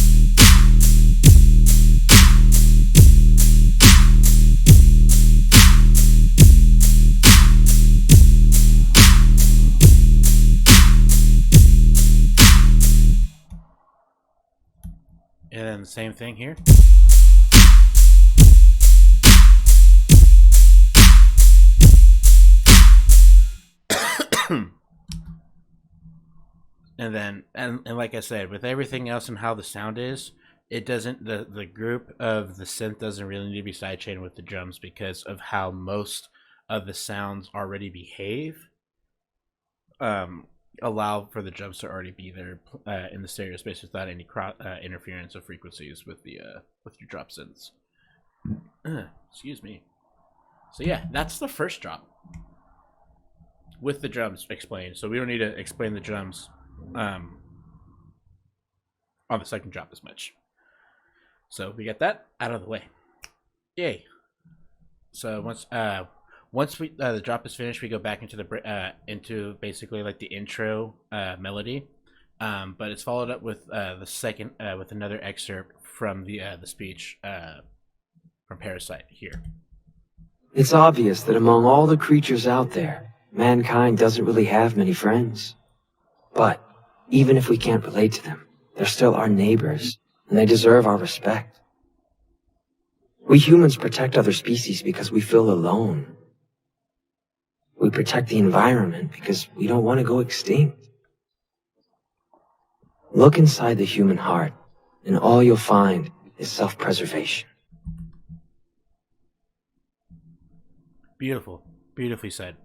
and then the same thing here. And like I said, with everything else and how the sound is, it doesn't the group of the synth doesn't really need to be sidechained with the drums because of how most of the sounds already behave. Um, Allow for the drums to already be there in the stereo space without any interference of frequencies with the with your drop synths. Excuse me. So yeah, that's the first drop with the drums explained. So we don't need to explain the drums on the second drop as much. So we get that out of the way. Yay! So once we the drop is finished, we go back into the into basically like the intro melody, but it's followed up with the second with another excerpt from the speech from Parasite here. It's obvious that among all the creatures out there, mankind doesn't really have many friends. But even if we can't relate to them, they're still our neighbors, and they deserve our respect. We humans protect other species because we feel alone. We protect the environment because we don't want to go extinct. Look inside the human heart, and all you'll find is self-preservation. Beautiful, beautifully said.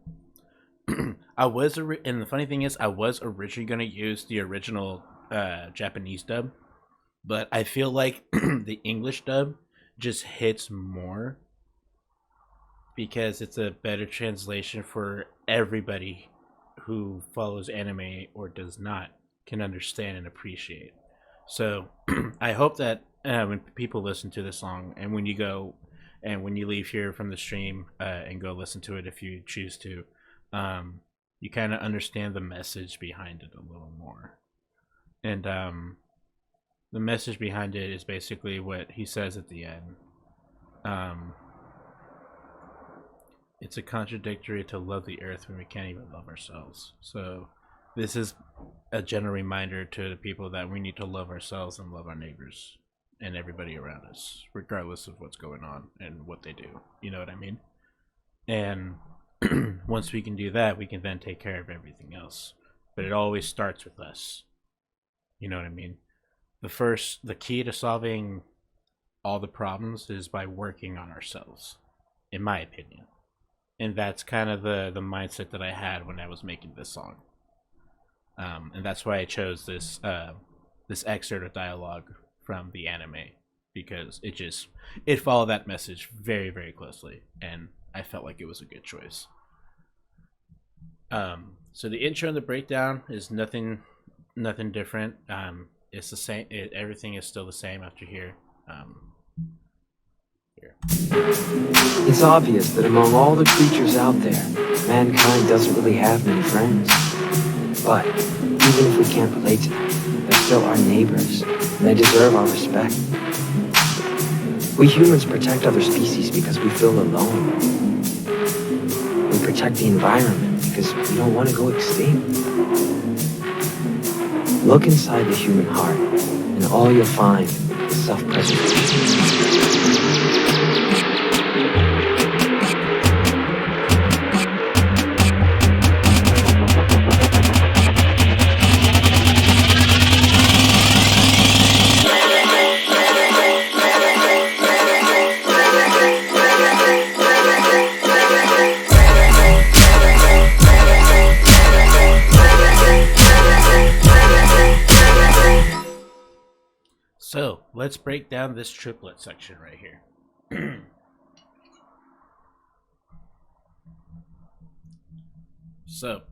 And the funny thing is, I was originally going to use the original Japanese dub, but I feel like the English dub just hits more because it's a better translation for everybody who follows anime or does not can understand and appreciate. So I hope that when people listen to this song and when you leave here from the stream and go listen to it if you choose to, you kind of understand the message behind it a little more. And the message behind it is basically what he says at the end. It's a contradictory to love the earth when we can't even love ourselves. So this is a general reminder to the people that we need to love ourselves and love our neighbors and everybody around us, regardless of what's going on and what they do. You know what I mean? And once we can do that, we can then take care of everything else. But it always starts with us. You know what I mean? The key to solving all the problems is by working on ourselves, in my opinion. And that's kind of the mindset that I had when I was making this song. And that's why I chose this excerpt of dialogue from the anime, because it followed that message very, very closely, and I felt like it was a good choice. So the intro and the breakdown is nothing different. It's the same. Everything is still the same after here. Here. It's obvious that among all the creatures out there, mankind doesn't really have many friends. But even if we can't relate to them, they're still our neighbors, and they deserve our respect. We humans protect other species because we feel alone. We protect the environment because we don't want to go extinct. Look inside the human heart, and all you'll find is self-preservation. So let's break down this triplet section right here. So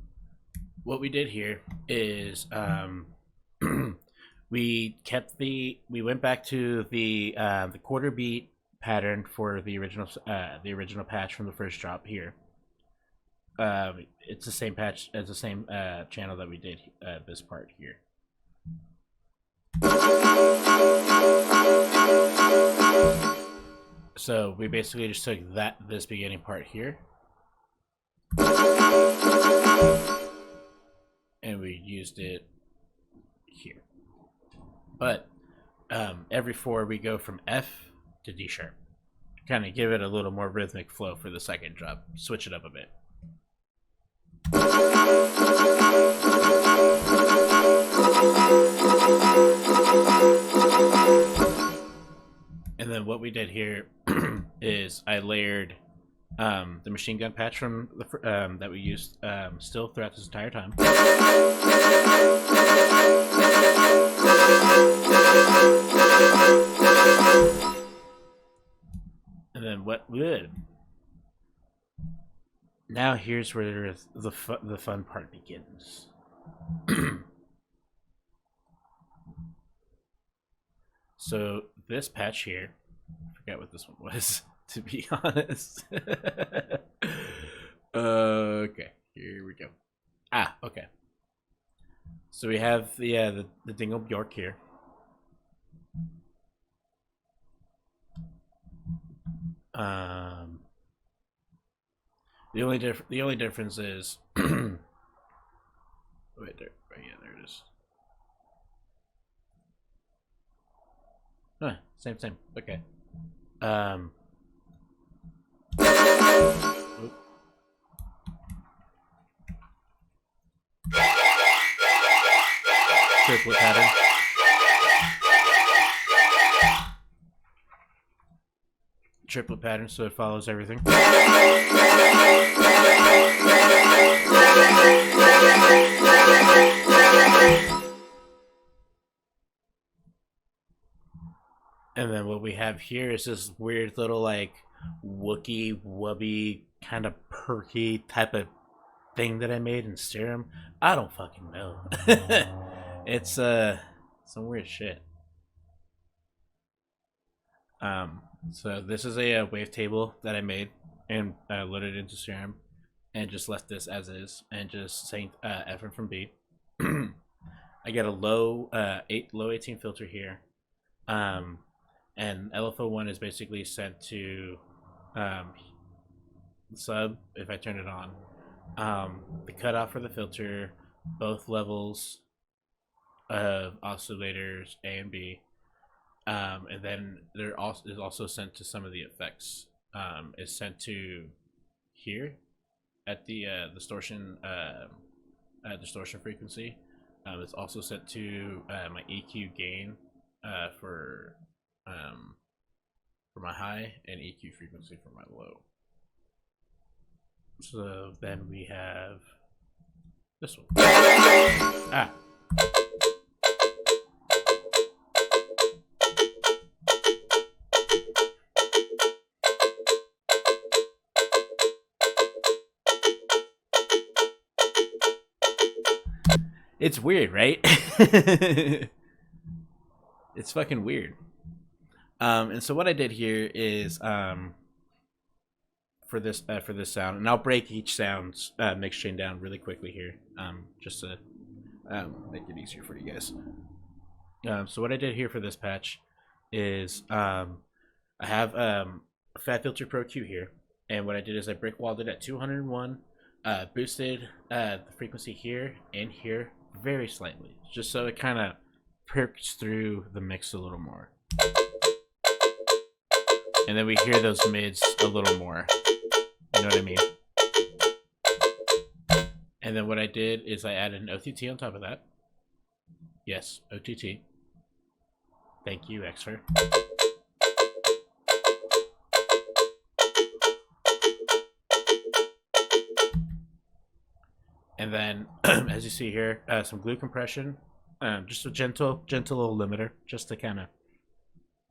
what we did here is we went back to the quarter beat pattern for the original patch from the first drop here. It's the same patch as the same channel that we did this part here. So we basically just took this beginning part here and we used it here. But every 4 we go from F to D sharp. Kind of give it a little more rhythmic flow for the second drop. Switch it up a bit. And then what we did here is I layered the machine gun patch from the, that we used still throughout this entire time. And then what? Bleh. Now here's where the fun part begins. So this patch here, I forgot what this one was, to be honest. Okay, here we go. Okay. So we have the Dingle Bjork here. The only difference is wait there. Oh, yeah, there it is. Huh, same. Okay. Oop. Triplet pattern. Triplet pattern, so it follows everything. And then what we have here is this weird little like Wookie wubby kind of perky type of thing that I made in Serum. I don't fucking know. It's some weird shit. So this is a wavetable that I made and loaded into Serum and just left this as is and just synced F from B. I got a low 18 filter here. And LFO1 is basically sent to sub if I turn it on. The cutoff for the filter, both levels of oscillators A and B, and then there is also sent to some of the effects. Is sent to here at the distortion frequency. It's also sent to my EQ gain for my high and EQ frequency for my low. So then we have this one. It's weird, right? It's fucking weird. And so what I did here is for this sound, and I'll break each sound's mix chain down really quickly here, just to make it easier for you guys. So what I did here for this patch is I have a Fat Filter Pro Q here, and what I did is I brick walled it at 201, boosted the frequency here and here very slightly, just so it kind of perks through the mix a little more. And then we hear those mids a little more. You know what I mean? And then what I did is I added an OTT on top of that. Yes, OTT. Thank you, Xfer. And then, as you see here, some glue compression. Just a gentle little limiter, just to kind of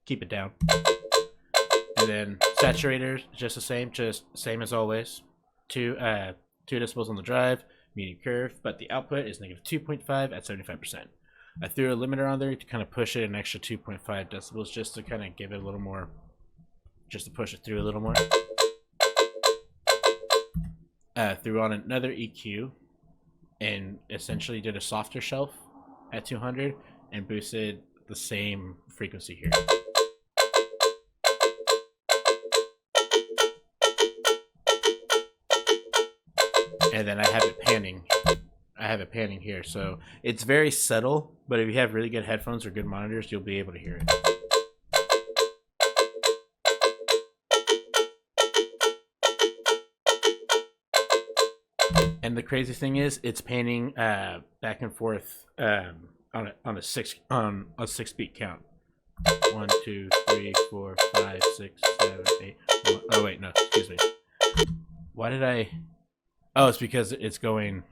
keep it down. And then saturators, just the same as always. 2 decibels on the drive, medium curve, but the output is negative 2.5 at 75%. I threw a limiter on there to kind of push it an extra 2.5 decibels, just to kind of give it a little more, just to push it through a little more. Threw on another EQ, and essentially did a softer shelf at 200 and boosted the same frequency here. And then I have it panning here, so it's very subtle, but if you have really good headphones or good monitors, you'll be able to hear it. And the crazy thing is, it's panning back and forth on a 6-beat count. 1, 2, 3, 4, 5, 6, 7, 8. Oh wait, no, excuse me. Why did I? Oh, it's because it's going.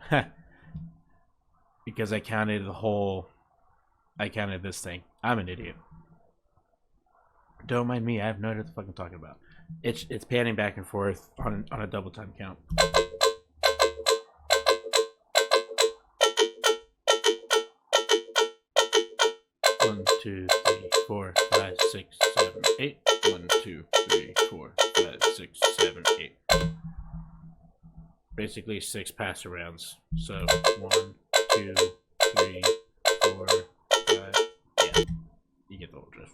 Because I counted the whole. I counted this thing. I'm an idiot. Don't mind me. I have no idea what the fuck I'm talking about. It's panning back and forth on a double time count. 1, 2, 3, 4, 5, 6, 7, 8. 1, 2, 3, 4, 5, 6, 7, 8. Basically 6 pass arounds. So 1, 2, 3, 4, 5. Yeah, you get the whole drift.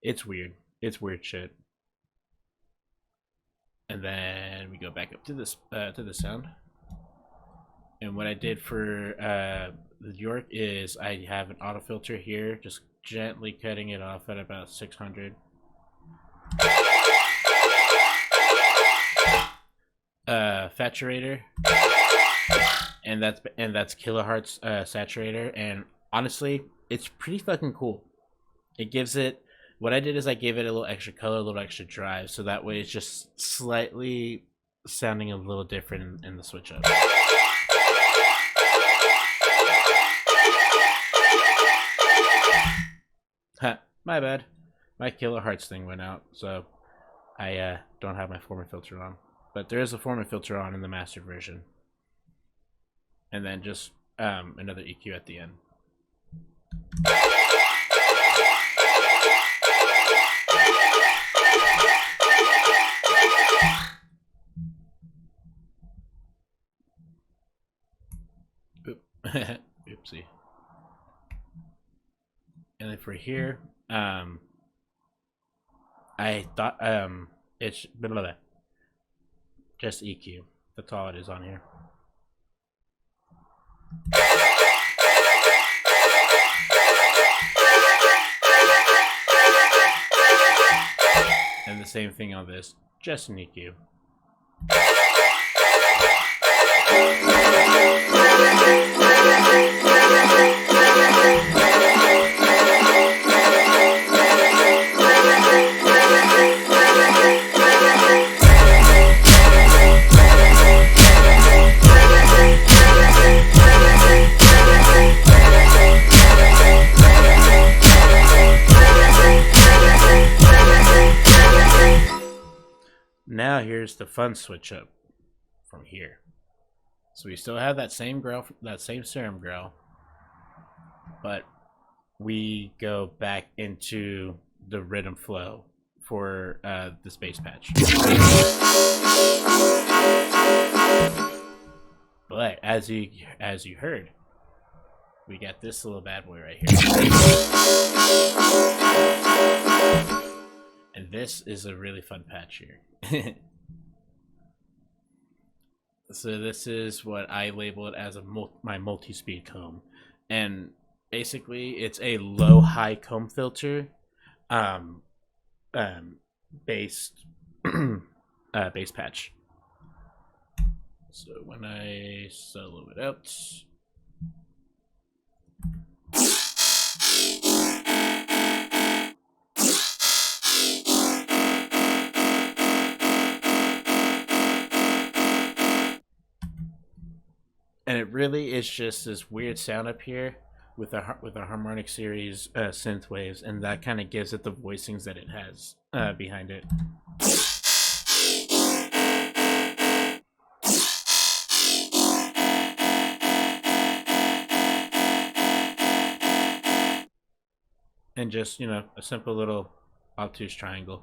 It's weird. It's weird shit. And then we go back up to this to the sound. And what I did for the York is I have an auto filter here, just gently cutting it off at about 600. Saturator, and that's kilohertz saturator, and honestly, it's pretty fucking cool. It gives it. What I did is I gave it a little extra color, a little extra drive, so that way it's just slightly sounding a little different in the switch up. My bad. My kilohertz thing went out, so I don't have my former filter on. But there is a former filter on in the mastered version. And then just another EQ at the end. Oopsie. And then for here, I thought it's blah, blah, blah. Just EQ. That's all it is on here. And the same thing on this, just an EQ. Now here's the fun switch up from here. So we still have that same growl, that same serum growl, but we go back into the rhythm flow for this bass patch. But as you heard, we got this little bad boy right here. And this is a really fun patch here. So this is what I label it as my multi-speed comb, and basically it's a low-high comb filter, bass bass patch. So when I solo it out. And it really is just this weird sound up here with a harmonic series synth waves, and that kind of gives it the voicings that it has behind it. And just, you know, a simple little obtuse triangle.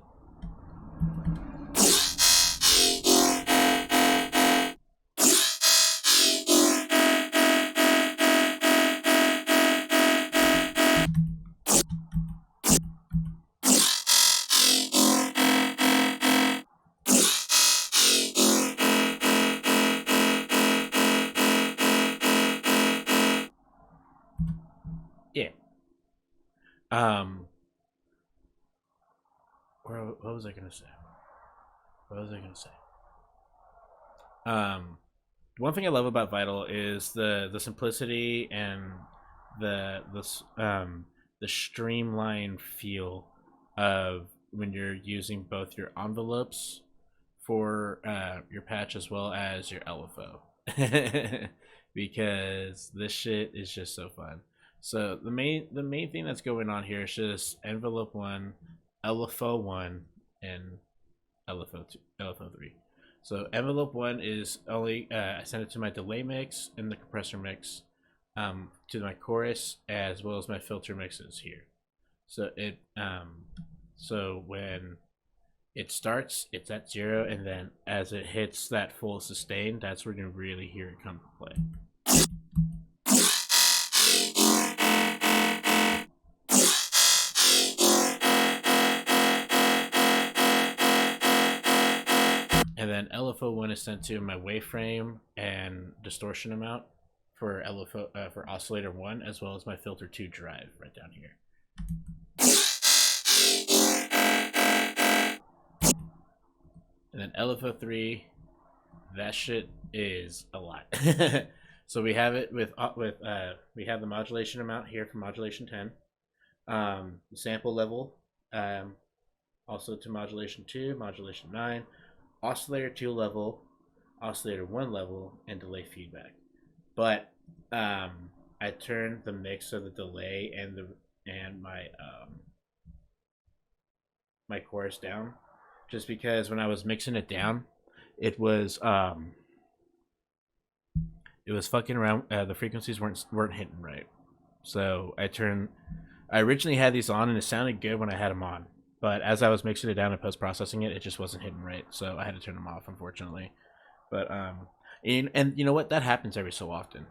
Yeah. What was I gonna say? one thing I love about Vital is the simplicity and the streamlined feel of when you're using both your envelopes for your patch as well as your LFO. Because this shit is just so fun. So the main thing that's going on here is just envelope one, LFO one, and LFO three. So envelope one is only I send it to my delay mix and the compressor mix, to my chorus as well as my filter mixes here. So so when it starts, it's at 0, and then as it hits that full sustain, that's where you can really hear it come to play. And then LFO1 is sent to my waveframe and distortion amount for LFO for oscillator 1, as well as my filter 2 drive right down here. And then LFO3, that shit is a lot. So we have it with we have the modulation amount here for modulation 10, sample level, also to modulation 2, modulation 9, oscillator 2 level, oscillator 1 level, and delay feedback. But I turned the mix of the delay and my chorus down, just because when I was mixing it down, it was fucking around. The frequencies weren't hitting right. So I originally had these on and it sounded good when I had them on, but as I was mixing it down and post processing it, it just wasn't hitting right. So I had to turn them off, unfortunately. But and you know what? That happens every so often.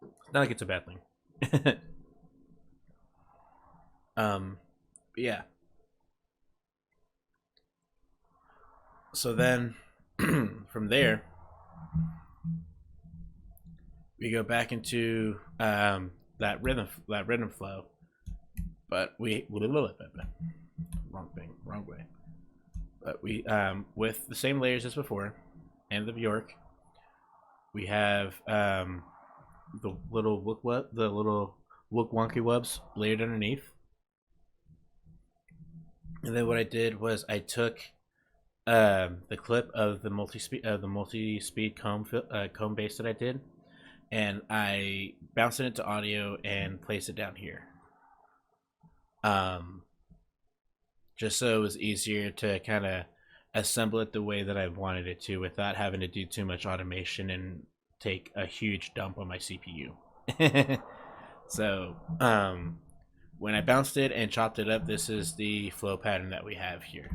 It's not like it's a bad thing. Yeah. So then from there we go back into that rhythm flow, but wrong way. But we with the same layers as before and the Bjork, we have the little wook wonky wubs layered underneath. And then what I did was I took the clip of the multi-speed comb bass that I did, and I bounced it into audio and placed it down here. Just so it was easier to kind of assemble it the way that I wanted it to, without having to do too much automation and take a huge dump on my CPU. So when I bounced it and chopped it up, this is the flow pattern that we have here.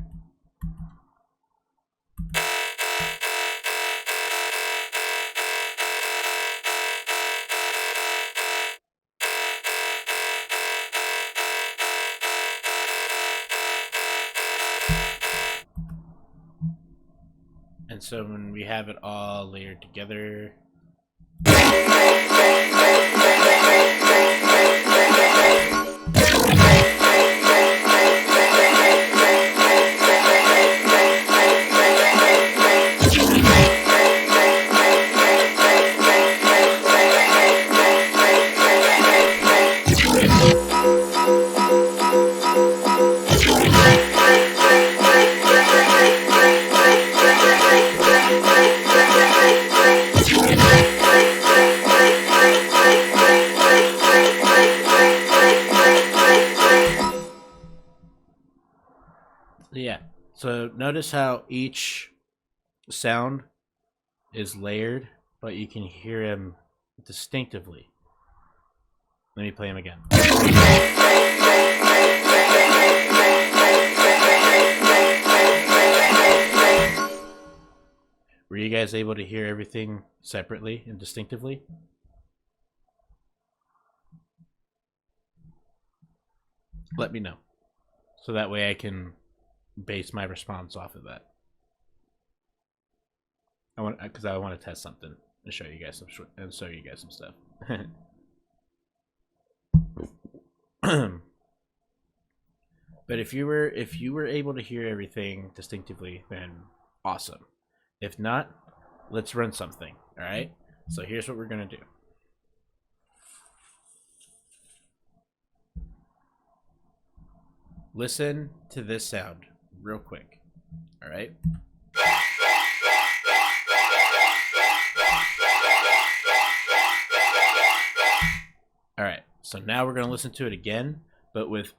And so when we have it all layered together, yeah. So notice how each sound is layered, but you can hear him distinctively. Let me play him again. Were you guys able to hear everything separately and distinctively? Let me know, so that way I can base my response off of that. Because I want to test something and show you guys some stuff. But if you were able to hear everything distinctively, then Awesome. If not, let's run something. All right. So here's what we're gonna do. Listen to this sound real quick. All right. All right. So now we're gonna listen to it again, but with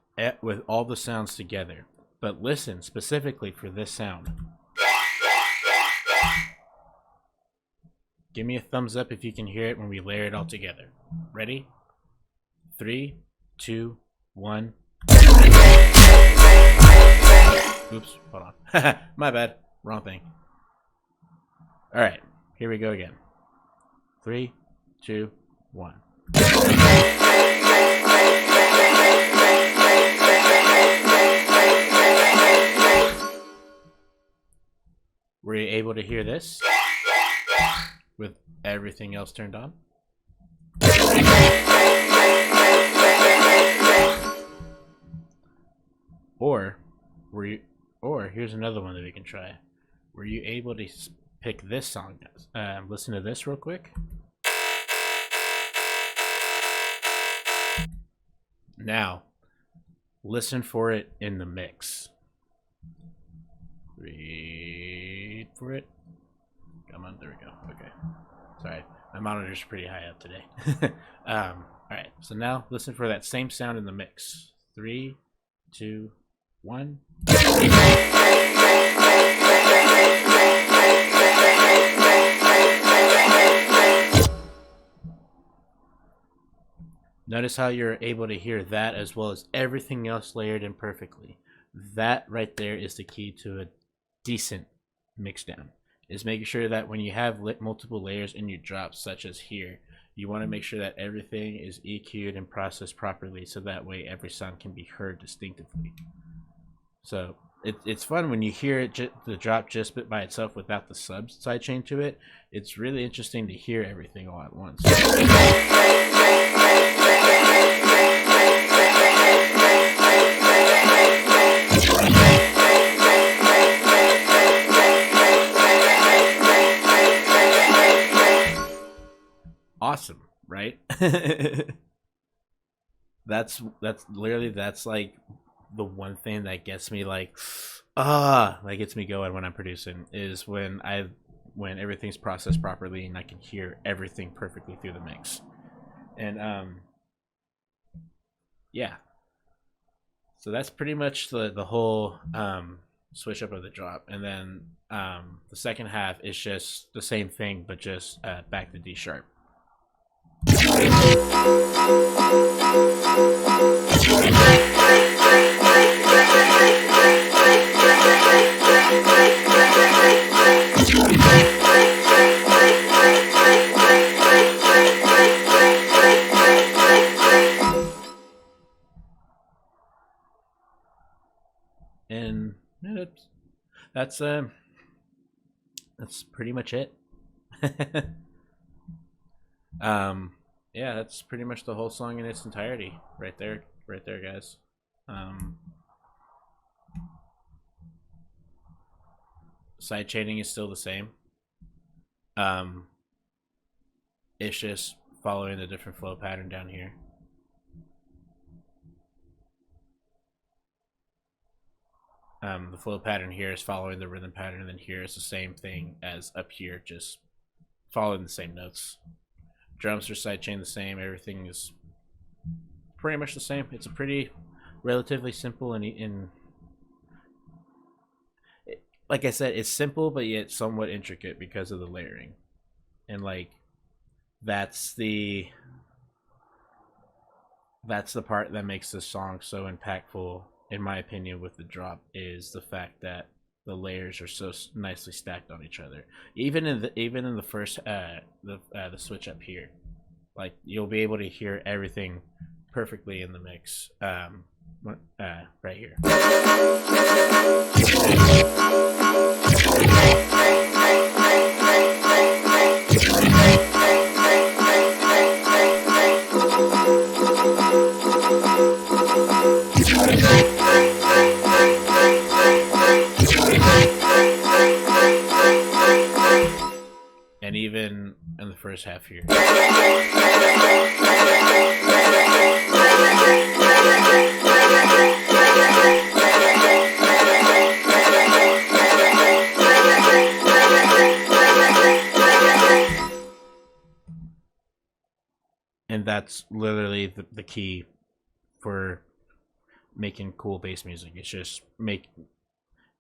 all the sounds together. But listen specifically for this sound. Give me a thumbs up if you can hear it when we layer it all together. Ready? 3, 2, 1. Oops, hold on. My bad. Wrong thing. Alright, here we go again. 3, 2, 1. Were you able to hear this? With everything else turned on? Or here's another one that we can try. Were you able to pick this song? Listen to this real quick. Now, listen for it in the mix. Read for it. Come on, there we go. Okay. Sorry, my monitor's pretty high up today. Alright, so now listen for that same sound in the mix. 3, 2, 1. Notice how you're able to hear that as well as everything else layered in perfectly. That right there is the key to a decent mixdown. Is making sure that when you have multiple layers in your drops, such as here, you want to make sure that everything is EQ'd and processed properly, so that way every sound can be heard distinctively. So it's fun when you hear it the drop just by itself without the sub sidechain to it. It's really interesting to hear everything all at once. Awesome, right? that's like the one thing that gets me like that gets me going when I'm producing, is when everything's processed properly and I can hear everything perfectly through the mix. And yeah, so that's pretty much the whole switch up of the drop. And then the second half is just the same thing, but just back to D sharp. And that's pretty much it. Yeah, that's pretty much the whole song in its entirety right there guys. Side chaining is still the same. It's just following the different flow pattern down here. The flow pattern here is following the rhythm pattern, and then here is the same thing as up here, just following the same notes. Drums are sidechain the same. Everything is pretty much the same. It's a pretty relatively simple and like I said, it's simple but yet somewhat intricate because of the layering. And like that's the part that makes this song so impactful, in my opinion, with the drop, is the fact that the layers are so nicely stacked on each other. Even in the first the switch up here, like you'll be able to hear everything perfectly in the mix right here. first half here. And that's literally the key for making cool bass music. It's just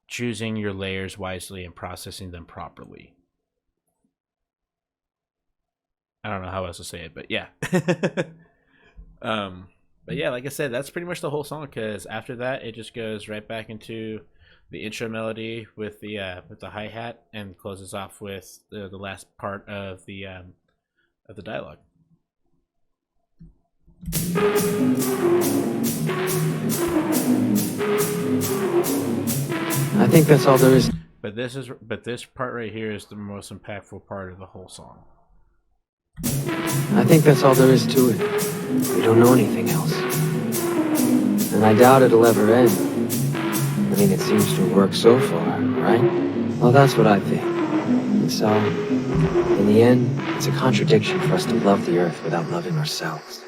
choosing your layers wisely and processing them properly. I don't know how else to say it, but yeah. But yeah, like I said, that's pretty much the whole song, because after that it just goes right back into the intro melody with the hi-hat and closes off with the last part of the dialogue. I think that's all there is. But this part right here is the most impactful part of the whole song. I think that's all there is to it. We don't know anything else. And I doubt it'll ever end. I mean, it seems to work so far, right? Well, that's what I think. And so, in the end, it's a contradiction for us to love the Earth without loving ourselves.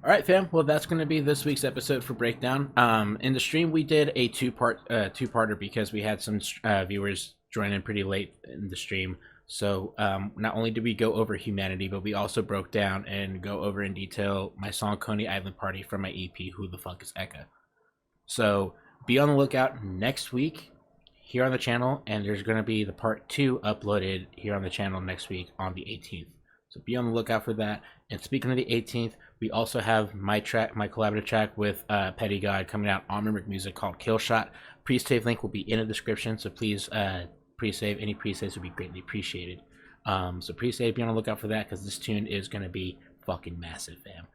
All right, fam. Well, that's going to be this week's episode for Breakdown. In the stream, we did a two-parter because we had some viewers join in pretty late in the stream. So not only did we go over Humanity, but we also broke down and go over in detail my song Coney Island Party from my EP, Who the Fuck is Eka? So be on the lookout next week here on the channel, and there's going to be the part 2 uploaded here on the channel next week on the 18th. So be on the lookout for that. And speaking of the 18th, we also have my collaborative track with Petty God coming out on Murmc Music called Killshot. Pre-save link will be in the description, so please pre-save. Any pre-saves would be greatly appreciated. So pre-save, be on the lookout for that, because this tune is going to be fucking massive, fam.